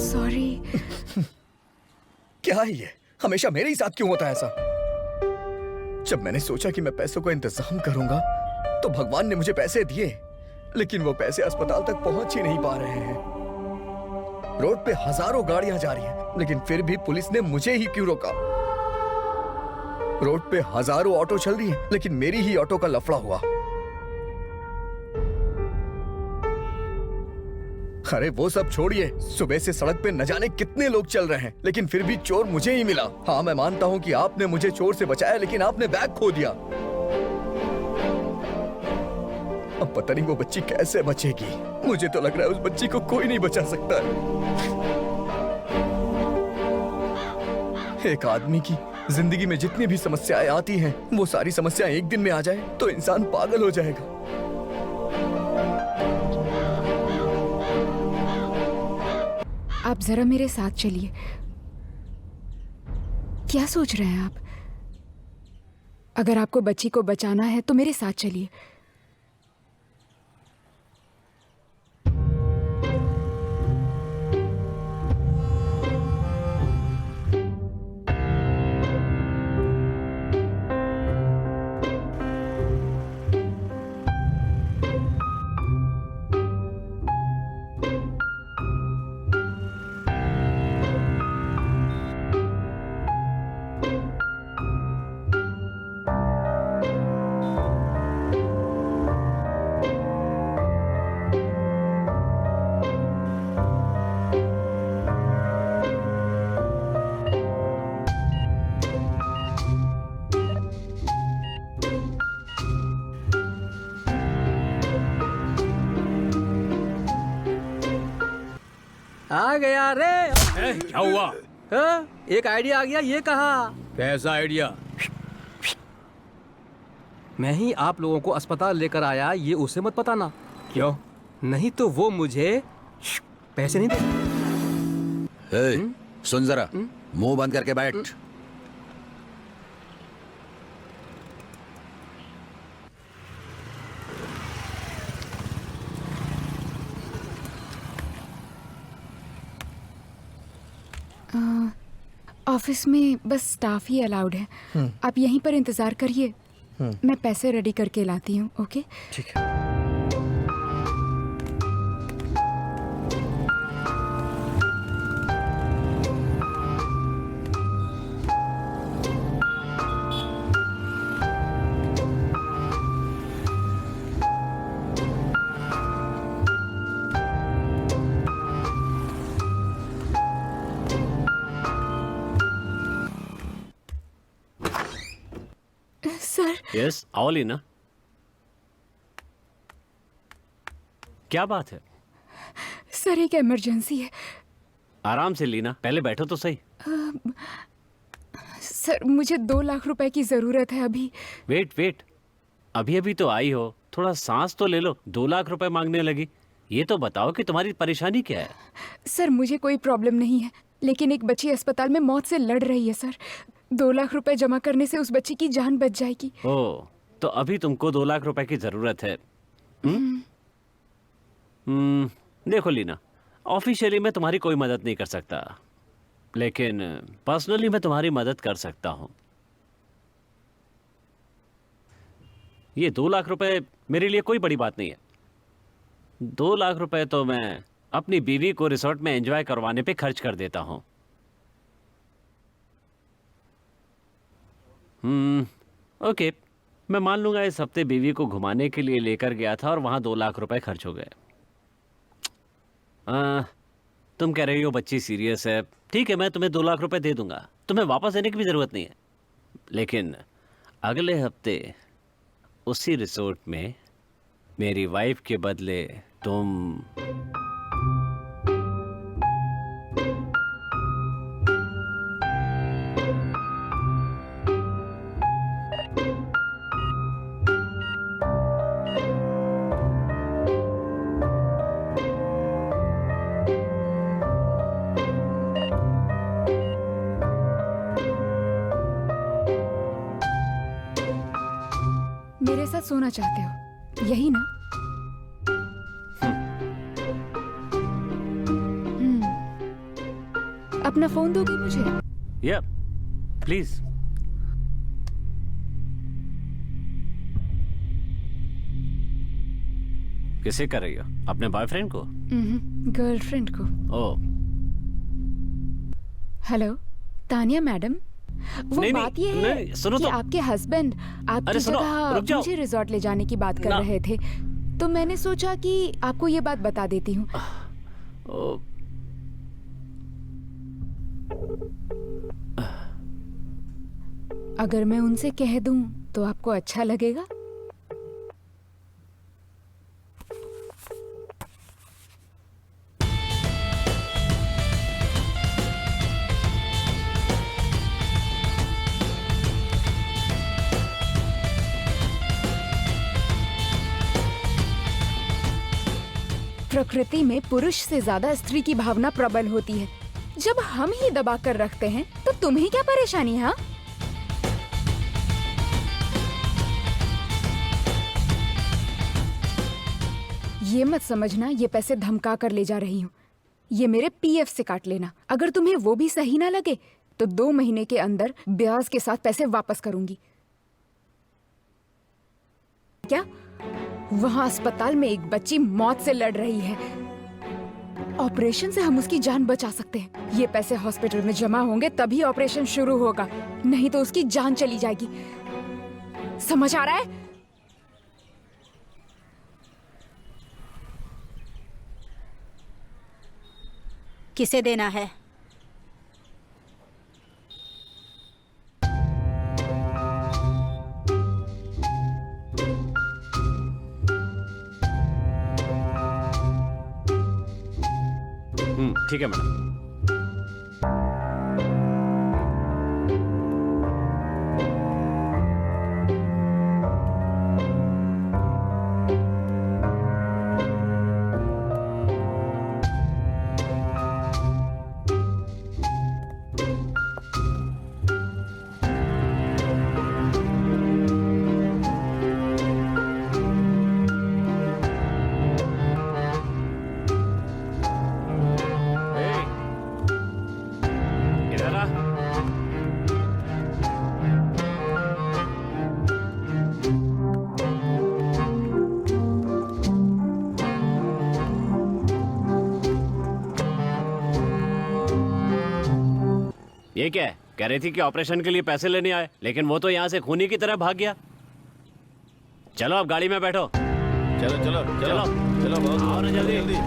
G: सॉरी।
E: क्या है ये? हमेशा मेरे ही साथ क्यों होता है ऐसा? जब मैंने सोचा कि मैं पैसों का इंतजाम करूंगा तो भगवान ने मुझे पैसे दिए, लेकिन वो पैसे अस्पताल तक पहुंच ही नहीं पा रहे हैं। रोड पे हजारों गाड़ियां जा रही हैं, लेकिन फिर भी पुलिस ने मुझे ही क्यों रोका? रोड पे हजारों ऑटो चल रही हैं, लेकिन मेरी ही ऑटो का लफड़ा हुआ। अरे वो सब छोड़िए, सुबह से सड़क पे न जाने कितने लोग चल रहे हैं, लेकिन फिर भी चोर मुझे ही मिला। हाँ मैं मानता हूँ कि आपने मुझे चोर से बचाया, लेकिन आपने बैग खो दिया। अब पता नहीं वो बच्ची कैसे बचेगी। मुझे तो लग रहा है उस बच्ची को कोई नहीं बचा सकता। एक आदमी की जिंदगी में जितनी भी समस्याएं आती हैं, वो सारी समस्याएं एक दिन में आ जाए तो इंसान पागल हो जाएगा।
G: आप जरा मेरे साथ चलिए। क्या सोच रहे हैं आप? अगर आपको बच्ची को बचाना है तो मेरे साथ चलिए।
C: आ गया रे। क्या हुआ? एक आइडिया आ गया। ये कहा? कैसा आइडिया? मैं ही आप लोगों को अस्पताल लेकर आया, ये उसे मत बताना। क्यों? नहीं तो वो मुझे पैसे नहीं दे।
A: सुन जरा, मुंह बंद करके बैठ।
G: ऑफिस में बस स्टाफ ही अलाउड है। आप यहीं पर इंतजार करिए, मैं पैसे रेडी करके लाती हूँ। ओके?
E: ठीक है।
G: सर।
J: यस, आओ लीना। क्या बात है?
G: सर एक इमरजेंसी है।
J: आराम से लीना, पहले बैठो तो सही।
G: सर मुझे 2 लाख रुपए की जरूरत है अभी।
J: वेट, अभी अभी तो आई हो, थोड़ा सांस तो ले लो। 2 लाख रुपए मांगने लगी। ये तो बताओ कि तुम्हारी परेशानी क्या है?
G: सर मुझे कोई प्रॉब्लम नहीं है, लेकिन एक बच्ची अस्पताल में मौत से लड़ रही है सर। 2 लाख रुपए जमा करने से उस बच्ची की जान बच जाएगी।
J: ओह, तो अभी तुमको 2 लाख रुपए की जरूरत है? देखो लीना, ऑफिशियली मैं तुम्हारी कोई मदद नहीं कर सकता, लेकिन पर्सनली मैं तुम्हारी मदद कर सकता हूँ। ये 2 लाख रुपए मेरे लिए कोई बड़ी बात नहीं है। 2 लाख रुपए तो मैं अपनी बीवी को रिसोर्ट में एंजॉय करवाने पे खर्च कर देता हूँ। ओके, मैं मान लूंगा इस हफ्ते बीवी को घुमाने के लिए लेकर गया था और वहां 2 लाख रुपए खर्च हो गए। तुम कह रही हो बच्ची सीरियस है, ठीक है, मैं तुम्हें 2 लाख रुपए दे दूंगा, तुम्हें वापस देने की भी जरूरत नहीं है। लेकिन अगले हफ्ते उसी रिसोर्ट में मेरी वाइफ के बदले तुम
G: मेरे साथ सोना चाहते हो, यही ना? अपना फोन दोगे मुझे?
J: या प्लीज। किसे कर रही हो? अपने बॉयफ्रेंड को?
G: गर्लफ्रेंड को।
J: ओह,
G: हेलो तानिया मैडम, वो
J: नहीं,
G: बात ये
J: नहीं,
G: है
J: सुनो
G: कि
J: तो।
G: आपके हस्बैंड आपकी
J: अरे सुनो,
G: जगह
J: रुक जाओ।
G: मुझे रिजॉर्ट ले जाने की बात कर
J: ना।
G: रहे थे, तो मैंने सोचा कि आपको ये बात बता देती हूँ।
J: ओह,
G: अगर मैं उनसे कह दूं तो आपको अच्छा लगेगा? प्रकृति में पुरुष से ज्यादा स्त्री की भावना प्रबल होती है। जब हम ही दबा कर रखते हैं तो तुम्हें क्या परेशानी है? हाँ? ये मत समझना ये पैसे धमका कर ले जा रही हूँ। ये मेरे पीएफ से काट लेना। अगर तुम्हें वो भी सही ना लगे तो 2 महीने के अंदर ब्याज के साथ पैसे वापस करूंगी। क्या? वहां अस्पताल में एक बच्ची मौत से लड़ रही है। ऑपरेशन से हम उसकी जान बचा सकते हैं। ये पैसे हॉस्पिटल में जमा होंगे तभी ऑपरेशन शुरू होगा, नहीं तो उसकी जान चली जाएगी। समझ आ रहा है?
F: किसे देना है?
J: ठीक है मैडम। इधर आ। ये क्या है? कह रही थी कि ऑपरेशन के लिए पैसे लेने आए, लेकिन वो तो यहाँ से खूनी की तरह भाग गया। चलो अब गाड़ी में बैठो।
B: चलो चलो चलो
J: चलो।
B: चलो बहुत
J: आओ ना जल्दी।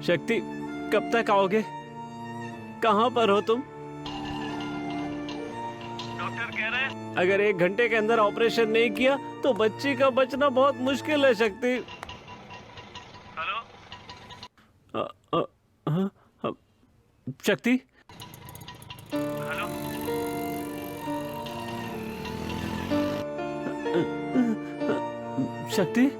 J: शक्ति, कब तक आओगे? कहाँ पर हो तुम?
H: डॉक्टर कह रहे हैं
J: अगर 1 घंटे के अंदर ऑपरेशन नहीं किया तो बच्ची का बचना बहुत मुश्किल है शक्ति।
H: हेलो
J: हाँ, शक्ति,
H: हेलो
J: शक्ति,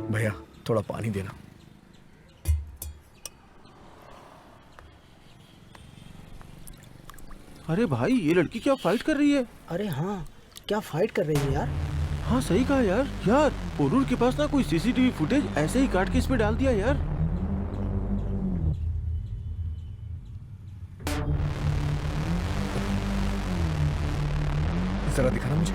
E: भैया थोड़ा पानी देना।
B: अरे भाई, ये लड़की क्या फाइट कर रही है?
K: अरे हाँ, क्या फाइट कर रही है यार।
B: हाँ सही कहा यार। यार पोरूर के पास ना कोई सीसीटीवी फुटेज ऐसे ही काट के इसमें डाल दिया यार।
E: जरा दिखाना मुझे।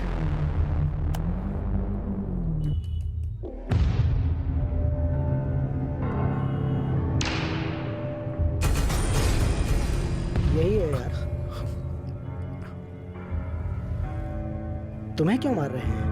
K: यही है यार। तुम्हें क्यों मार रहे हैं?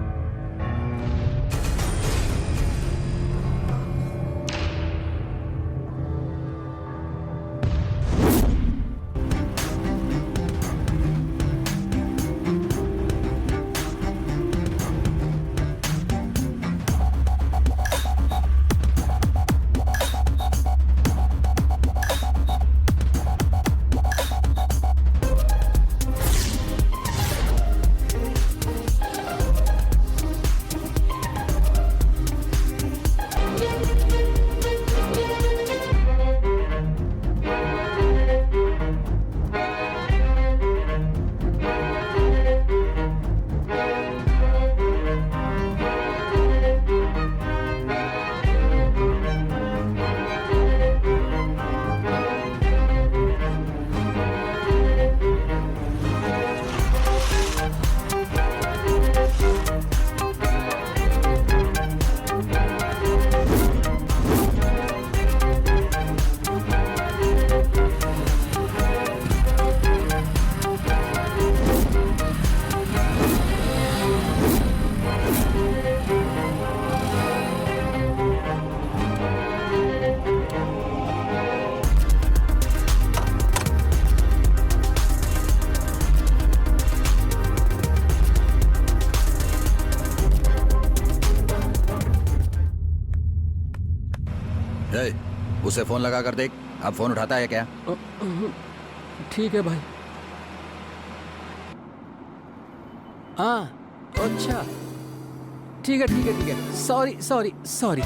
A: ए, उसे फोन लगा कर देख, अब फोन उठाता है क्या?
C: ठीक है भाई। हाँ, अच्छा ठीक है ठीक है ठीक है, सॉरी सॉरी सॉरी।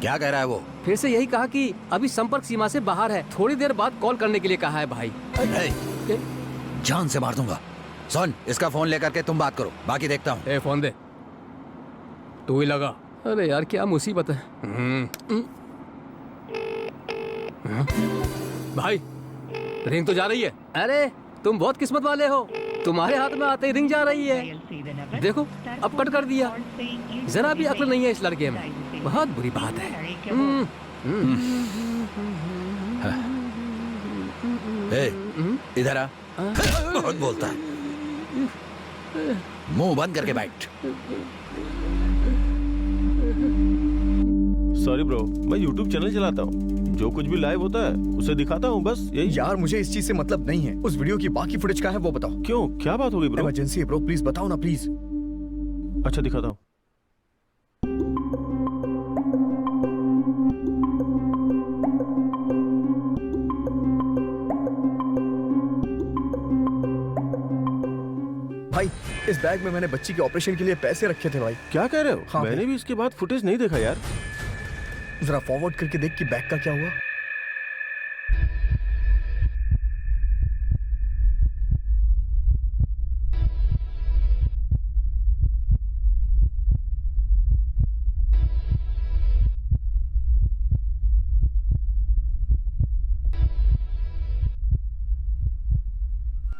A: क्या कह रहा है वो?
C: फिर से यही कहा कि अभी संपर्क सीमा से बाहर है, थोड़ी देर बाद कॉल करने के लिए कहा है भाई।
A: ए, जान से मार दूंगा। सुन, इसका फोन लेकर के तुम बात करो, बाकी देखता हूँ।
C: ए फोन दे, तू ही लगा। अरे यार क्या मुसीबत है। भाई रिंग तो जा रही है। अरे तुम बहुत किस्मत वाले हो, तुम्हारे हाथ में आते ही रिंग जा रही है। देखो अब कट कर दिया, जरा भी अक्ल नहीं है इस लड़के में, बहुत बुरी बात है।
A: ए, इधर आ। बहुत बोलता है, मुंह बंद करके बैठ।
B: सॉरी ब्रो, मैं यूट्यूब चैनल चलाता हूँ, जो कुछ भी लाइव होता है उसे दिखाता हूँ, बस यही।
E: यार मुझे इस चीज से मतलब नहीं है, उस वीडियो की बाकी फुटेज का है वो बताओ।
B: क्यों, क्या बात हो गई ब्रो?
E: इमरजेंसी है ब्रो, प्लीज बताओ ना प्लीज।
B: अच्छा दिखाता हूँ।
E: भाई इस बैग में मैंने बच्ची के ऑपरेशन के लिए पैसे रखे थे भाई।
B: क्या कह रहे हो?
E: हाँ,
B: मैंने भी इसके बाद फुटेज नहीं देखा यार।
E: जरा फॉरवर्ड करके देख कि बैग का क्या हुआ।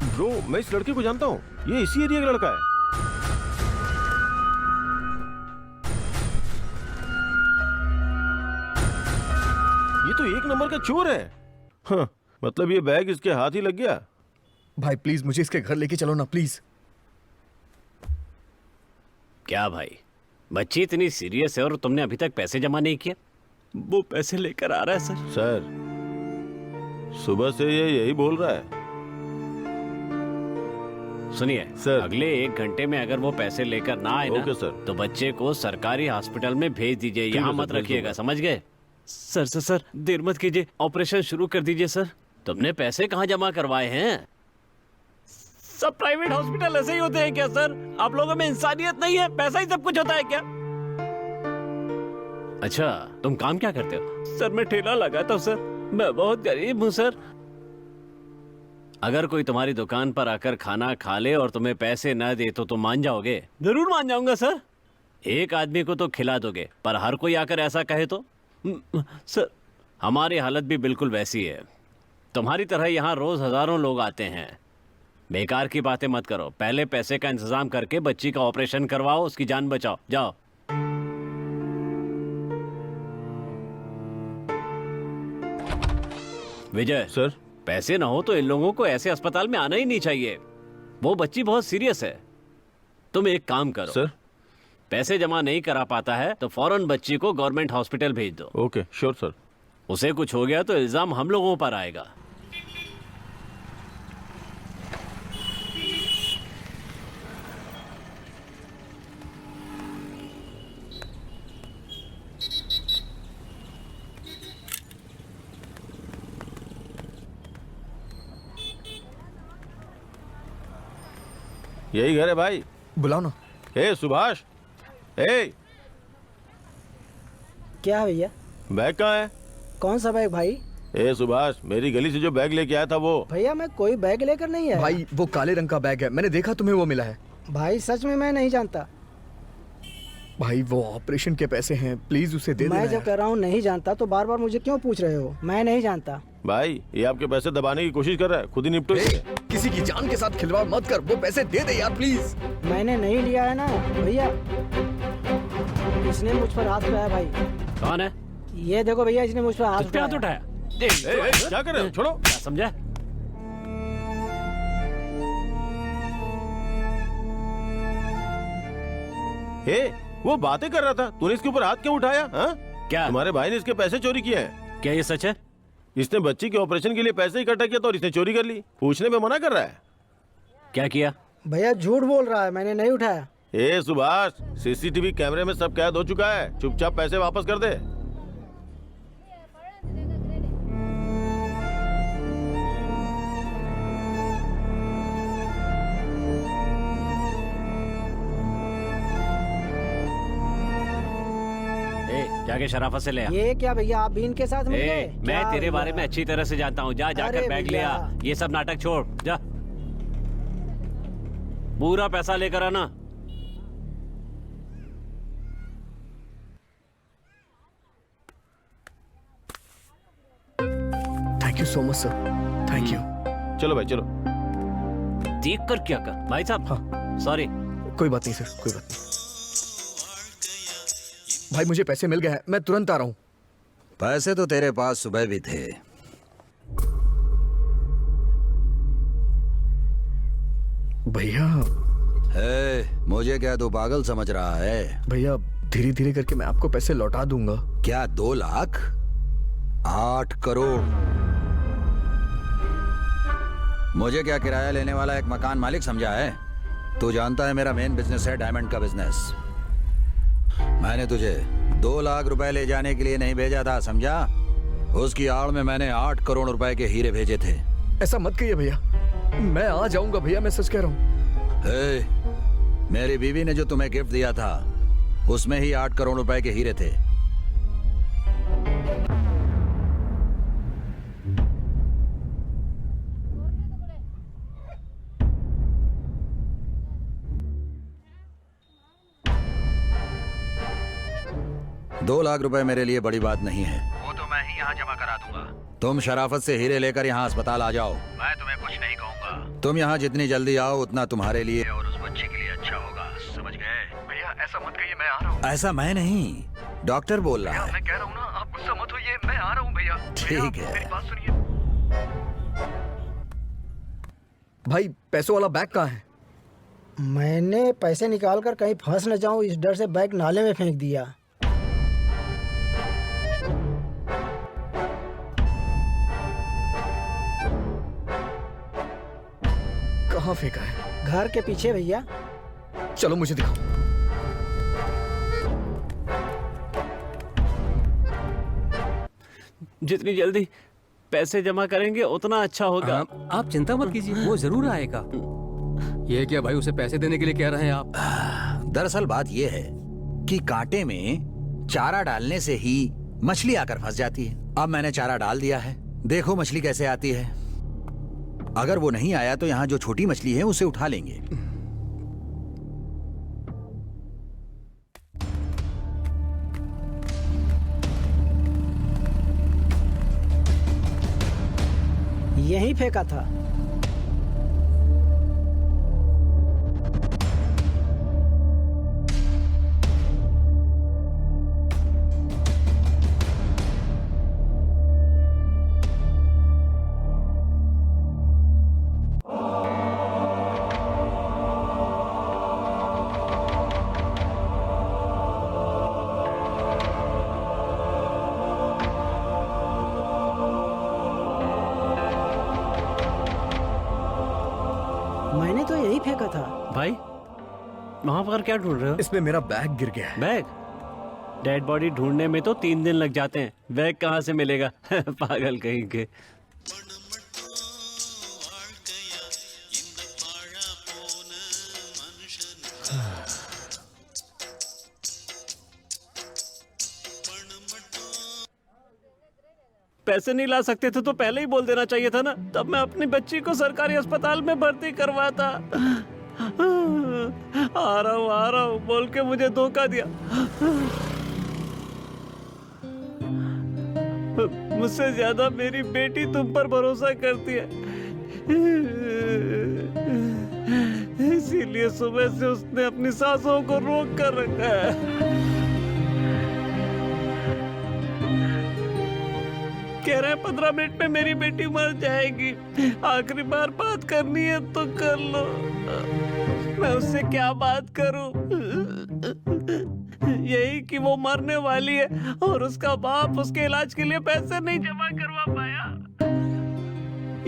B: ब्रो, मैं इस लड़के को जानता हूँ, ये इसी एरिया का लड़का है। ये तो एक नंबर का चोर है। हाँ, मतलब ये बैग इसके हाथ ही लग गया।
E: भाई प्लीज मुझे इसके घर लेके चलो ना प्लीज।
J: क्या भाई, बच्ची इतनी सीरियस है और तुमने अभी तक पैसे जमा नहीं किए? वो पैसे लेकर आ रहा है सर।
B: सर, सुबह से ये यही बोल रहा है।
J: सुनिए
B: सर,
J: अगले 1 घंटे में अगर वो पैसे लेकर ना आए ना,
B: ओके सर,
J: तो बच्चे को सरकारी हॉस्पिटल में भेज दीजिए,
B: ठीक है
J: यहाँ
B: सर,
J: मत
B: भेज
J: रखिएगा,
B: दूंगा।
J: समझ गए? सर देर मत कीजिए, ऑपरेशन शुरू कर दीजिए सर। तुमने पैसे कहाँ जमा करवाए हैं? सब प्राइवेट हॉस्पिटल ऐसे ही होते हैं क्या सर? आप लोगों में इंसानियत नहीं है, पैसा ही सब कुछ होता है क्या? अच्छा, तुम काम क्या करते हो? सर मैं ठेला लगाता हूँ सर, मैं बहुत गरीब हूँ सर। अगर कोई तुम्हारी दुकान पर आकर खाना खा ले और तुम्हें पैसे न दे तो तुम मान जाओगे? जरूर मान जाऊंगा सर। एक आदमी को तो खिला दोगे, पर हर कोई आकर ऐसा कहे तो? सर हमारी हालत भी बिल्कुल वैसी है, तुम्हारी तरह यहाँ रोज हजारों लोग आते हैं। बेकार की बातें मत करो, पहले पैसे का इंतजाम करके बच्ची का ऑपरेशन करवाओ, उसकी जान बचाओ, जाओ। विजय
B: सर,
J: पैसे ना हो तो इन लोगों को ऐसे अस्पताल में आना ही नहीं चाहिए। वो बच्ची बहुत सीरियस है। तुम एक काम करो
B: सर,
J: पैसे जमा नहीं करा पाता है तो फौरन बच्ची को गवर्नमेंट हॉस्पिटल भेज दो।
B: Okay sure sir.
J: उसे कुछ हो गया तो इल्जाम हम लोगों पर आएगा।
B: यही घर है भाई।
E: बुलाओ ना।
B: ए सुभाष, ए
K: क्या है भैया?
B: बैग कहाँ है?
K: कौन सा बैग भाई?
B: ए सुभाष, मेरी गली से जो बैग लेके आया था वो।
K: भैया मैं कोई बैग लेकर नहीं आया।
E: भाई वो काले रंग का बैग है, मैंने देखा तुम्हें वो मिला है।
K: भाई सच में मैं नहीं जानता।
E: भाई वो ऑपरेशन के पैसे हैं, प्लीज उसे दे देना।
K: मैं जब कह रहा हूँ नहीं जानता तो बार बार मुझे क्यों पूछ रहे हो? मैं नहीं जानता।
B: भाई ये आपके पैसे दबाने की कोशिश कर रहा है, खुद ही निपटो इससे।
E: किसी की जान के साथ खिलवाड़ मत कर, वो पैसे दे दे यार प्लीज।
K: मैंने नहीं लिया है ना भैया, इसने मुझ पर हाथ उठाया भाई।
J: कौन है?
K: ये देखो भैया, इसने मुझ पर हाथ
J: तुझ पे हाथ उठाया?
B: क्या कर रहे हो? छोड़ो।
J: क्या समझा?
B: हे, वो बातें कर रहा था, तूने इसके ऊपर हाथ क्यों उठाया? हाँ?
J: क्या
B: तुम्हारे भाई ने इसके पैसे चोरी किए हैं।
J: क्या ये सच है?
B: इसने बच्ची के ऑपरेशन के लिए पैसे इकट्ठा किया था और इसने चोरी कर ली। पूछने में मना कर रहा है।
J: क्या किया?
K: भैया झूठ बोल रहा है, मैंने नहीं उठाया।
B: ए सुभाष, सीसीटीवी कैमरे में सब कैद हो चुका है, चुपचाप पैसे वापस कर दे।
J: जाके शराफत से ले आ।
K: ये क्या भैया, आप भी इनके साथ मिले?
J: मैं
K: क्या
J: तेरे
K: भैया?
J: बारे में अच्छी तरह से जानता हूँ। जा जाकर
K: अरे
J: बैग ले
K: भैया।
J: आ। ये सब नाटक छोड़, जा पूरा पैसा लेकर आना।
E: Thank you so much sir, thank you.
I: चलो भाई चलो।
J: देख कर क्या कर भाई साहब।
E: हाँ।
J: सॉरी।
E: कोई बात नहीं सर, कोई बात नहीं। भाई मुझे पैसे मिल गए हैं, मैं तुरंत आ रहा हूँ।
A: पैसे तो तेरे पास सुबह भी थे।
E: भैया
A: मुझे क्या तू पागल समझ रहा है?
E: भैया धीरे धीरे करके मैं आपको पैसे लौटा दूंगा।
A: क्या 2 लाख? 8 करोड़? मुझे क्या किराया लेने वाला एक मकान मालिक समझा है? तू जानता है मेरा मेन बिजनेस है डायमंड का बिजनेस। मैंने तुझे 2 लाख रुपए ले जाने के लिए नहीं भेजा था, समझा? उसकी आड़ में मैंने 8 करोड़ रुपए के हीरे भेजे थे।
E: ऐसा मत कहिए भैया, मैं आ जाऊंगा भैया, मैं सच कह रहा हूँ।
A: मेरी बीवी ने जो तुम्हें गिफ्ट दिया था उसमें ही 8 करोड़ रुपए के हीरे थे। दो लाख रुपए मेरे लिए बड़ी बात नहीं है।
H: वो तो मैं ही यहाँ जमा करा दूंगा।
A: तुम शराफत से हीरे लेकर यहाँ अस्पताल आ जाओ।
H: मैं तुम्हें कुछ नहीं कहूँगा।
A: तुम यहाँ जितनी जल्दी आओ उतना तुम्हारे लिए
H: और उस बच्चे के लिए अच्छा होगा, समझ गए? भैया ऐसा मत कहिए, मैं आ रहा हूँ।
A: ऐसा मैं नहीं, डॉक्टर बोल रहा है।
H: मैं कह रहा हूँ ना, आप गुस्सा मत होइए, मैं आ रहा हूँ भैया।
A: ठीक है।
H: मेरी बात सुनिए।
E: भाई पैसों वाला बैग कहाँ है?
K: मैंने पैसे निकाल कर कहीं फंस न जाऊं इस डर से बैग नाले में फेंक दिया।
E: कहाँ फेंका है?
K: घर के पीछे भैया।
E: चलो मुझे दिखाओ।
J: जितनी जल्दी पैसे जमा करेंगे उतना अच्छा होगा।
C: आप चिंता मत कीजिए, वो जरूर आएगा। ये क्या भाई, उसे पैसे देने के लिए कह रहे हैं आप?
A: दरअसल बात यह है कि कांटे में चारा डालने से ही मछली आकर फंस जाती है। अब मैंने चारा डाल दिया है, देखो मछली कैसे आती है। अगर वो नहीं आया तो यहाँ जो छोटी मछली है उसे उठा लेंगे।
K: यहीं फेंका था। मैंने तो यही फेंका था।
J: भाई वहां पर क्या ढूंढ रहे हो?
E: इसमें मेरा बैग गिर गया है।
J: बैग? डेड बॉडी ढूंढने में तो 3 दिन लग जाते हैं, बैग कहाँ से मिलेगा? पागल कहीं के। पैसे नहीं ला सकते थे तो पहले ही बोल देना चाहिए था ना, तब मैं अपनी बच्ची को सरकारी अस्पताल में भर्ती करवाता। आ रहा हूँ बोल के मुझे धोखा दिया। मुझसे ज्यादा मेरी बेटी तुम पर भरोसा करती है, इसीलिए सुबह से उसने अपनी सांसों को रोक कर रखा है। कह रहे हैं 15 मिनट में मेरी बेटी मर जाएगी, आखिरी बार बात करनी है तो कर लो। मैं उससे क्या बात करूं? यही कि वो मरने वाली है और उसका बाप उसके इलाज के लिए पैसे नहीं जमा करवा पाया।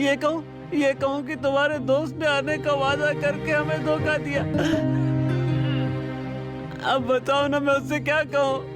J: ये कहूं कि तुम्हारे दोस्त ने आने का वादा करके हमें धोखा दिया। अब बताओ ना, मैं उससे क्या कहूं?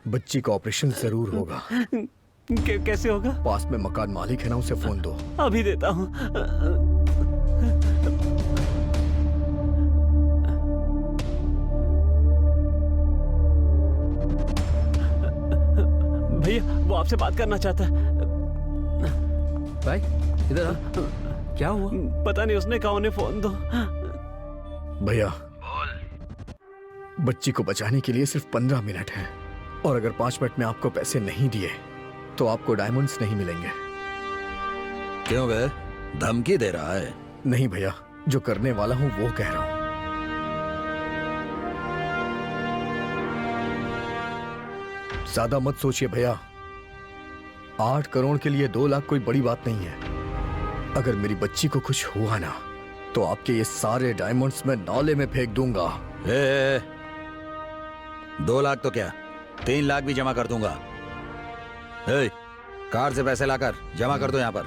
E: बच्ची का ऑपरेशन जरूर होगा।
D: कैसे होगा?
E: पास में मकान मालिक है ना, उसे फोन दो।
D: अभी देता हूँ। भैया वो आपसे बात करना चाहता है।
C: भाई इधर आ। क्या हुआ?
D: पता नहीं, उसने कहा उन्हें फोन दो।
E: भैया बच्ची को बचाने के लिए सिर्फ 15 मिनट है, और अगर 5 मिनट में आपको पैसे नहीं दिए तो आपको डायमंड्स नहीं मिलेंगे।
A: क्यों बे, धमकी दे रहा है?
E: नहीं भैया, जो करने वाला हूं वो कह रहा हूं। ज्यादा मत सोचिए भैया, 8 करोड़ के लिए 2 लाख कोई बड़ी बात नहीं है। अगर मेरी बच्ची को कुछ हुआ ना तो आपके ये सारे डायमंड्स मैं नाले में फेंक दूंगा।
A: 2 लाख तो क्या, 3 लाख भी जमा कर दूंगा। ए, कार से पैसे लाकर जमा कर दो यहाँ पर।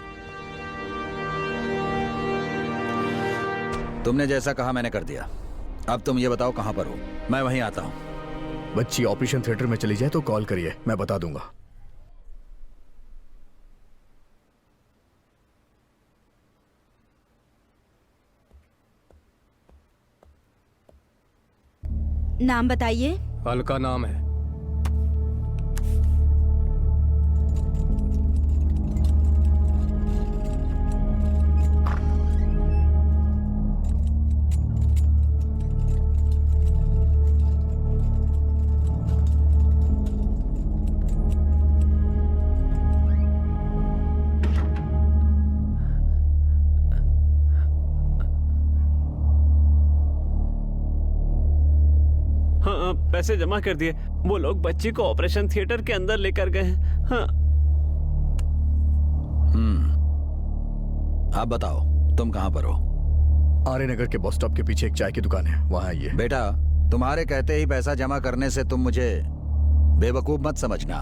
A: तुमने जैसा कहा मैंने कर दिया। अब तुम ये बताओ कहां पर हो, मैं वहीं आता हूं।
E: बच्ची ऑपरेशन थिएटर में चली जाए तो कॉल करिए, मैं बता दूंगा।
F: नाम बताइए।
C: अलका नाम है।
D: पैसे जमा कर दिए। वो लोग बच्ची को ऑपरेशन थिएटर के अंदर लेकर गए हैं। हाँ।
A: आप बताओ तुम कहां पर हो?
E: आर्य नगर के बस स्टॉप के पीछे एक चाय की दुकान है, वहां आइए।
A: बेटा, तुम्हारे कहते ही पैसा जमा करने से तुम मुझे बेवकूफ मत समझना।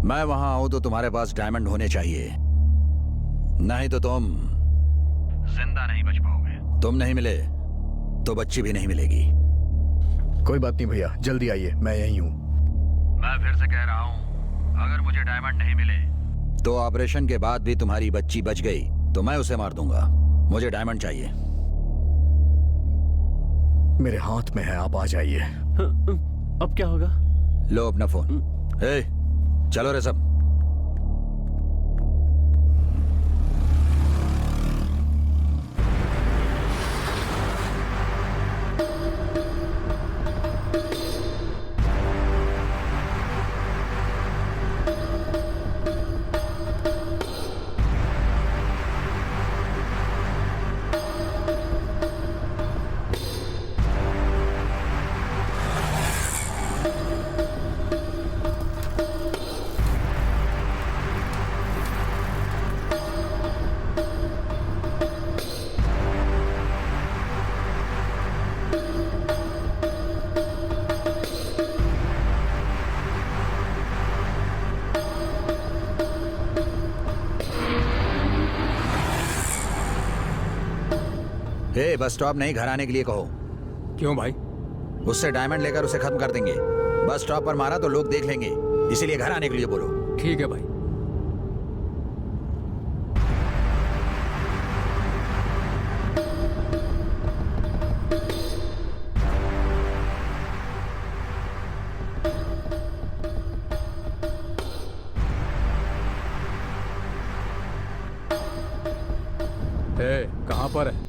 A: मैं वहां आऊं तो तुम्हारे पास डायमंड होने चाहिए, नहीं तो तुम जिंदा नहीं बच पाओगे। तुम नहीं मिले तो बच्ची भी नहीं मिलेगी।
E: कोई बात नहीं भैया, जल्दी आइए, मैं यहीं हूं।
A: मैं फिर से कह रहा हूं, अगर मुझे डायमंड नहीं मिले तो ऑपरेशन के बाद भी तुम्हारी बच्ची बच गई तो मैं उसे मार दूंगा। मुझे डायमंड चाहिए।
E: मेरे हाथ में है, आप आ जाइए।
D: अब क्या होगा?
A: लो अपना फोन। ए, चलो रे सब। बस स्टॉप नहीं, घर आने के लिए कहो।
C: क्यों भाई?
A: उससे डायमंड लेकर उसे खत्म कर देंगे। बस स्टॉप पर मारा तो लोग देख लेंगे, इसीलिए घर आने के लिए बोलो।
C: ठीक है भाई। कहाँ पर है?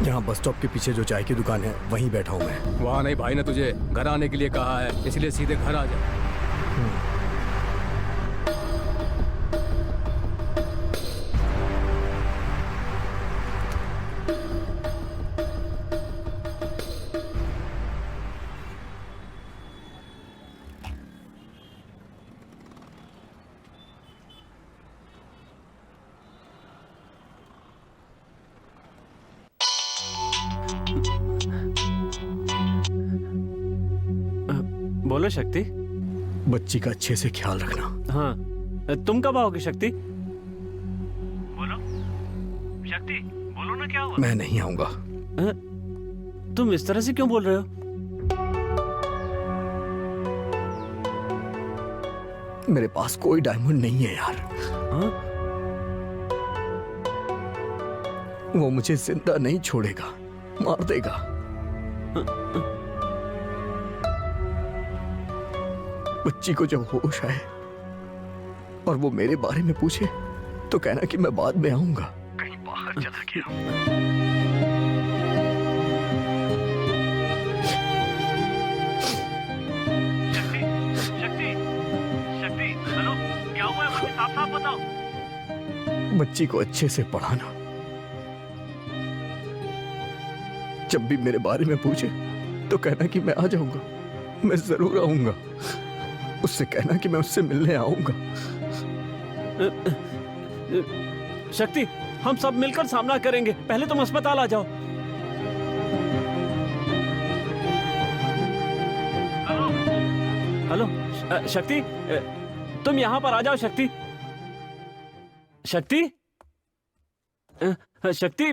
E: यहाँ बस स्टॉप के पीछे जो चाय की दुकान है वहीं बैठा हूँ मैं।
C: वहाँ नहीं, भाई ने तुझे घर आने के लिए कहा है, इसलिए सीधे घर आ जा।
D: बोलो शक्ति।
E: बच्ची का अच्छे से ख्याल रखना।
D: हाँ, तुम कब आओगे शक्ति? बोलो शक्ति, बोलो ना क्या हुआ?
E: मैं नहीं आऊंगा।
J: तुम इस तरह से क्यों बोल रहे हो?
E: मेरे पास कोई डायमंड नहीं है यार।
J: हाँ?
E: वो मुझे जिंदा नहीं छोड़ेगा, मार देगा। बच्ची को जब होश आए और वो मेरे बारे में पूछे तो कहना कि मैं बाद में आऊंगा।
H: कहीं बाहर चला गया। शक्ति, हेलो, क्या हुआ है? मुझे साफ साफ बताओ।
E: बच्ची को अच्छे से पढ़ाना। जब भी मेरे बारे में पूछे तो कहना कि मैं आ जाऊंगा, मैं जरूर आऊंगा। उससे कहना कि मैं उससे मिलने आऊंगा।
J: शक्ति, हम सब मिलकर सामना करेंगे। पहले तुम अस्पताल आ जाओ। हेलो शक्ति, तुम यहाँ पर आ जाओ। शक्ति, शक्ति, शक्ति।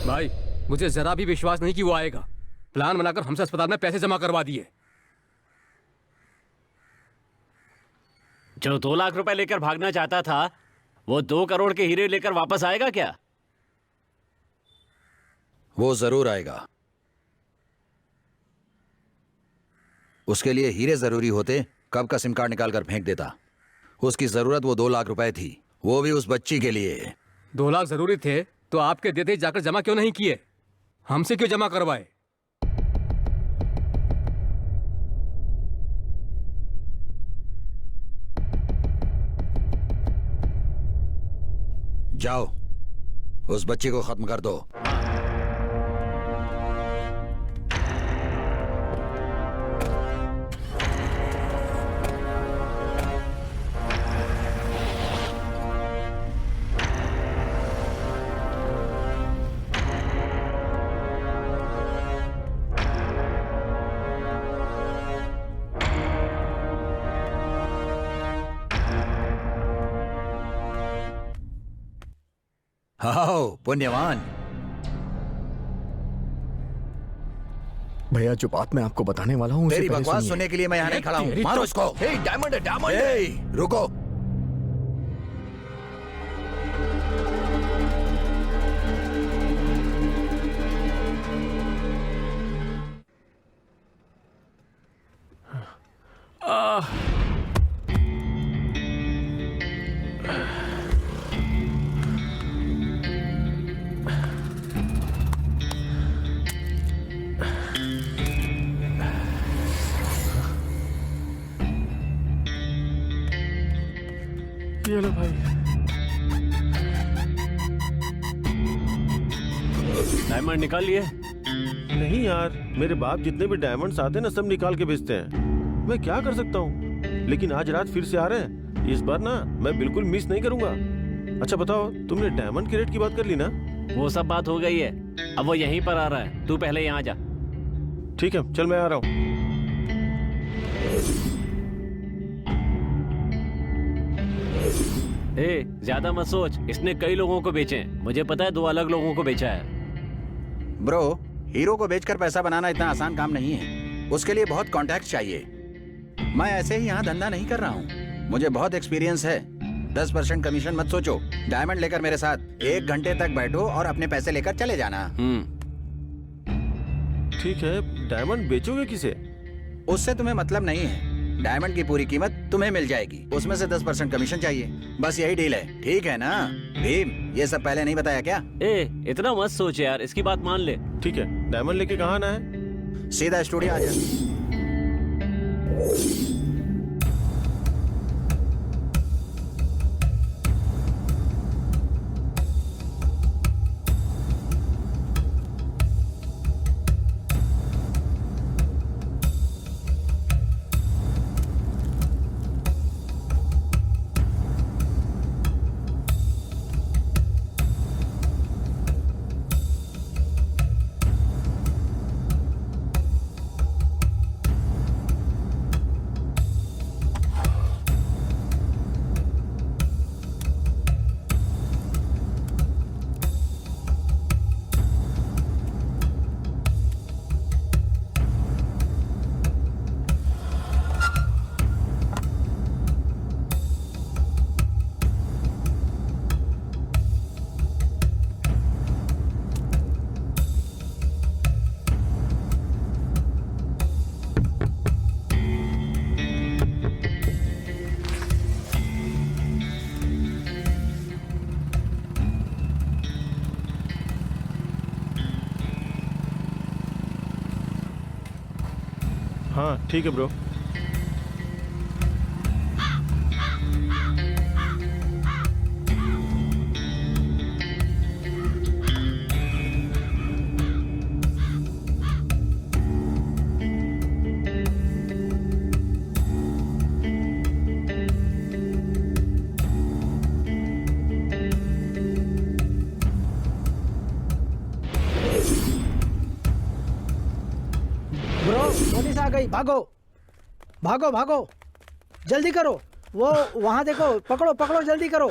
C: भाई, मुझे जरा भी विश्वास नहीं कि वो आएगा। प्लान बनाकर हमसे अस्पताल में पैसे जमा करवा दिए।
J: जो 2 लाख रुपए लेकर भागना चाहता था, वो 2 करोड़ के हीरे लेकर वापस आएगा क्या?
A: वो जरूर आएगा। उसके लिए हीरे जरूरी होते कब का सिम कार्ड निकाल कर फेंक देता। उसकी जरूरत वो 2 लाख रुपए थी, वो भी उस बच्ची के लिए।
C: 2 लाख जरूरी थे तो आपके देते जाकर जमा क्यों नहीं किए? हमसे क्यों जमा करवाए?
A: जाओ, उस बच्ची को खत्म कर दो। आओ पुण्यवान।
E: भैया, जो बात मैं आपको बताने वाला हूँ
A: तेरी बकवास सुनने के लिए मैं यहाँ नहीं खड़ा हूँ। मारो उसको।
E: डायमंड है, डायमंड है।
A: रुको।
B: ये लो भाई।
J: डायमंड निकाल लिए?
B: नहीं यार, मेरे बाप जितने भी डायमंड्स आते हैं ना, सब निकाल के बेचते हैं। मैं क्या कर सकता हूँ, लेकिन आज रात फिर से आ रहे हैं। इस बार ना मैं बिल्कुल मिस नहीं करूंगा। अच्छा बताओ, तुमने डायमंड के रेट की बात कर ली ना?
J: वो सब बात हो गई है, अब वो यहीं पर आ रहा है। तू पहले यहाँ जा।
B: ठीक है, चल मैं आ रहा हूँ।
J: ज्यादा मत सोच, इसने कई लोगों को बेचे हैं। मुझे पता है 2 अलग लोगों को बेचा है।
A: ब्रो, हीरो को बेचकर पैसा बनाना इतना आसान काम नहीं है। उसके लिए बहुत कॉन्टैक्ट चाहिए। मैं ऐसे ही यहाँ धंधा नहीं कर रहा हूँ, मुझे बहुत एक्सपीरियंस है। 10% कमीशन मत सोचो। डायमंड लेकर मेरे साथ 1 घंटे तक बैठो और अपने पैसे लेकर चले जाना।
B: ठीक है,
I: डायमंड बेचोगे किसे?
A: उससे तुम्हें मतलब नहीं है। डायमंड की पूरी कीमत तुम्हें मिल जाएगी, उसमें से 10% कमीशन चाहिए। बस यही डील है, ठीक है ना? भीम, ये सब पहले नहीं बताया क्या?
J: इतना मत सोच यार, इसकी बात मान ले।
I: ठीक है, डायमंड लेके कहाँ आना है?
A: सीधा स्टूडियो आ जा।
I: हाँ ठीक है ब्रो।
K: ब्रो पुलिस आ गई, भागो भागो भागो, जल्दी करो। वो वहाँ देखो, पकड़ो पकड़ो, जल्दी करो।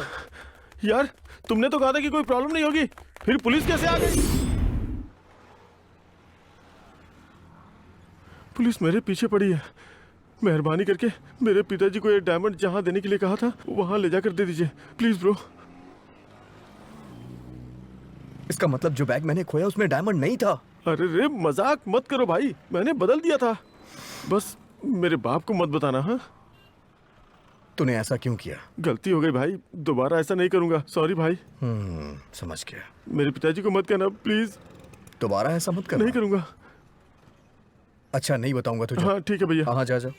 I: यार तुमने तो कहा था कि कोई प्रॉब्लम नहीं होगी, फिर पुलिस कैसे आ गई? पुलिस मेरे पीछे पड़ी है। मेहरबानी करके मेरे पिताजी को ये डायमंड जहाँ देने के लिए कहा था वहाँ ले जाकर दे दीजिए प्लीज ब्रो।
E: इसका मतलब जो बैग मैंने खोया उसमें डायमंड नहीं था?
I: अरे रे मजाक मत करो भाई, मैंने बदल दिया था। बस मेरे बाप को मत बताना। हाँ
E: तूने ऐसा क्यों किया?
I: गलती हो गई भाई, दोबारा ऐसा नहीं करूंगा। सॉरी भाई।
E: समझ गया।
I: मेरे पिताजी को मत कहना प्लीज।
E: दोबारा ऐसा मत करना।
I: नहीं करूंगा।
E: अच्छा नहीं बताऊंगा तुझे।
I: हाँ ठीक है भैया।
E: हाँ जा जा।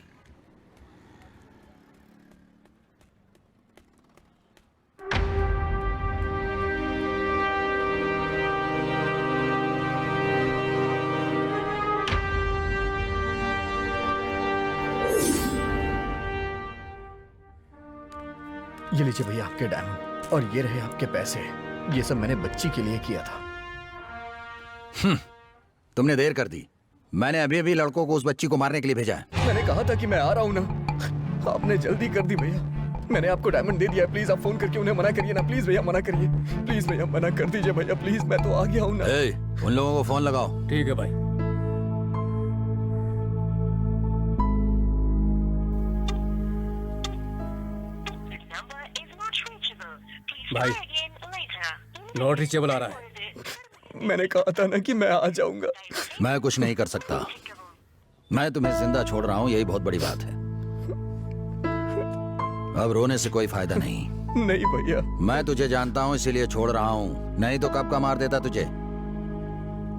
E: ये लीजिए भैया आपके डायमंड, और ये रहे आपके पैसे। ये सब मैंने बच्ची के लिए किया था।
A: तुमने देर कर दी। मैंने अभी अभी लड़कों को उस बच्ची को मारने के लिए भेजा है।
E: मैंने कहा था कि मैं आ रहा हूं ना, आपने जल्दी कर दी भैया। मैंने आपको डायमंड दे दिया है, प्लीज आप फोन करके उन्हें मना करिए ना। प्लीज भैया मना करिए, प्लीज भैया मना कर दीजिए भैया प्लीज। मैं तो आ गया हूं ना।
A: उन लोगों को फोन लगाओ।
C: ठीक है भाई। भाई नॉट रीचेबल आ रहा है।
E: मैंने कहा था ना कि मैं आ जाऊंगा।
A: मैं कुछ नहीं कर सकता। मैं तुम्हें जिंदा छोड़ रहा हूँ, यही बहुत बड़ी बात है। अब रोने से कोई फायदा नहीं।
E: नहीं भैया।
A: मैं तुझे जानता हूँ इसीलिए छोड़ रहा हूँ, नहीं तो कब का मार देता तुझे।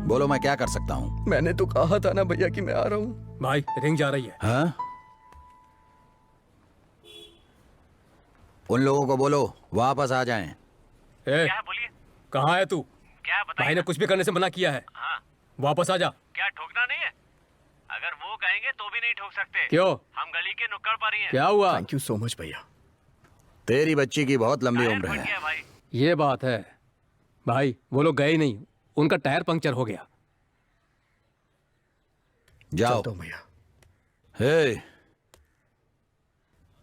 A: बोलो मैं क्या कर सकता हूँ?
E: मैंने तो कहा था ना भैया कि मैं आ रहा हूँ।
C: भाई रिंग जा रही है।
A: हाँ? उन लोगों को बोलो वापस आ जाएं।
H: क्या बोलिए?
C: कहाँ है तू?
H: क्या बताइए?
C: भाई ने कुछ भी करने से मना किया है।
H: हाँ।
C: वापस आ जा।
H: क्या ठोकना नहीं है? अगर वो कहेंगे तो भी नहीं ठोक सकते।
C: क्यों?
H: हम गली के नुक्कड़ पर ही हैं।
C: क्या हुआ?
E: थैंक यू सो मच भैया।
A: तेरी बच्ची की बहुत लंबी
H: टायर
A: उम्र
H: फट
A: है।
H: गया भाई।
C: ये बात है भाई, वो लोग गए नहीं, उनका टायर पंक्चर हो गया।
A: जाओ।
E: चलता हूं भैया।
A: हे,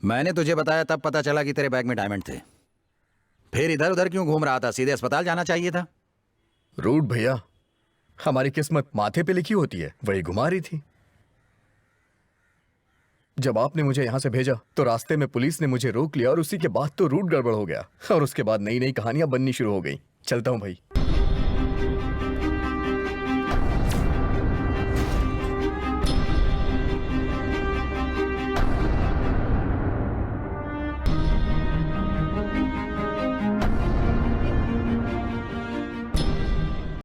A: मैंने तुझे बताया तब पता चला कि तेरे बैग में डायमंड थे। फिर इधर उधर क्यों घूम रहा था? सीधे अस्पताल जाना चाहिए था।
E: रूट भैया, हमारी किस्मत माथे पे लिखी होती है, वही घुमा रही थी। जब आपने मुझे यहां से भेजा तो रास्ते में पुलिस ने मुझे रोक लिया और उसी के बाद तो रूट गड़बड़ हो गया और उसके बाद नई नई कहानियां बननी शुरू हो गई। चलता हूं भाई।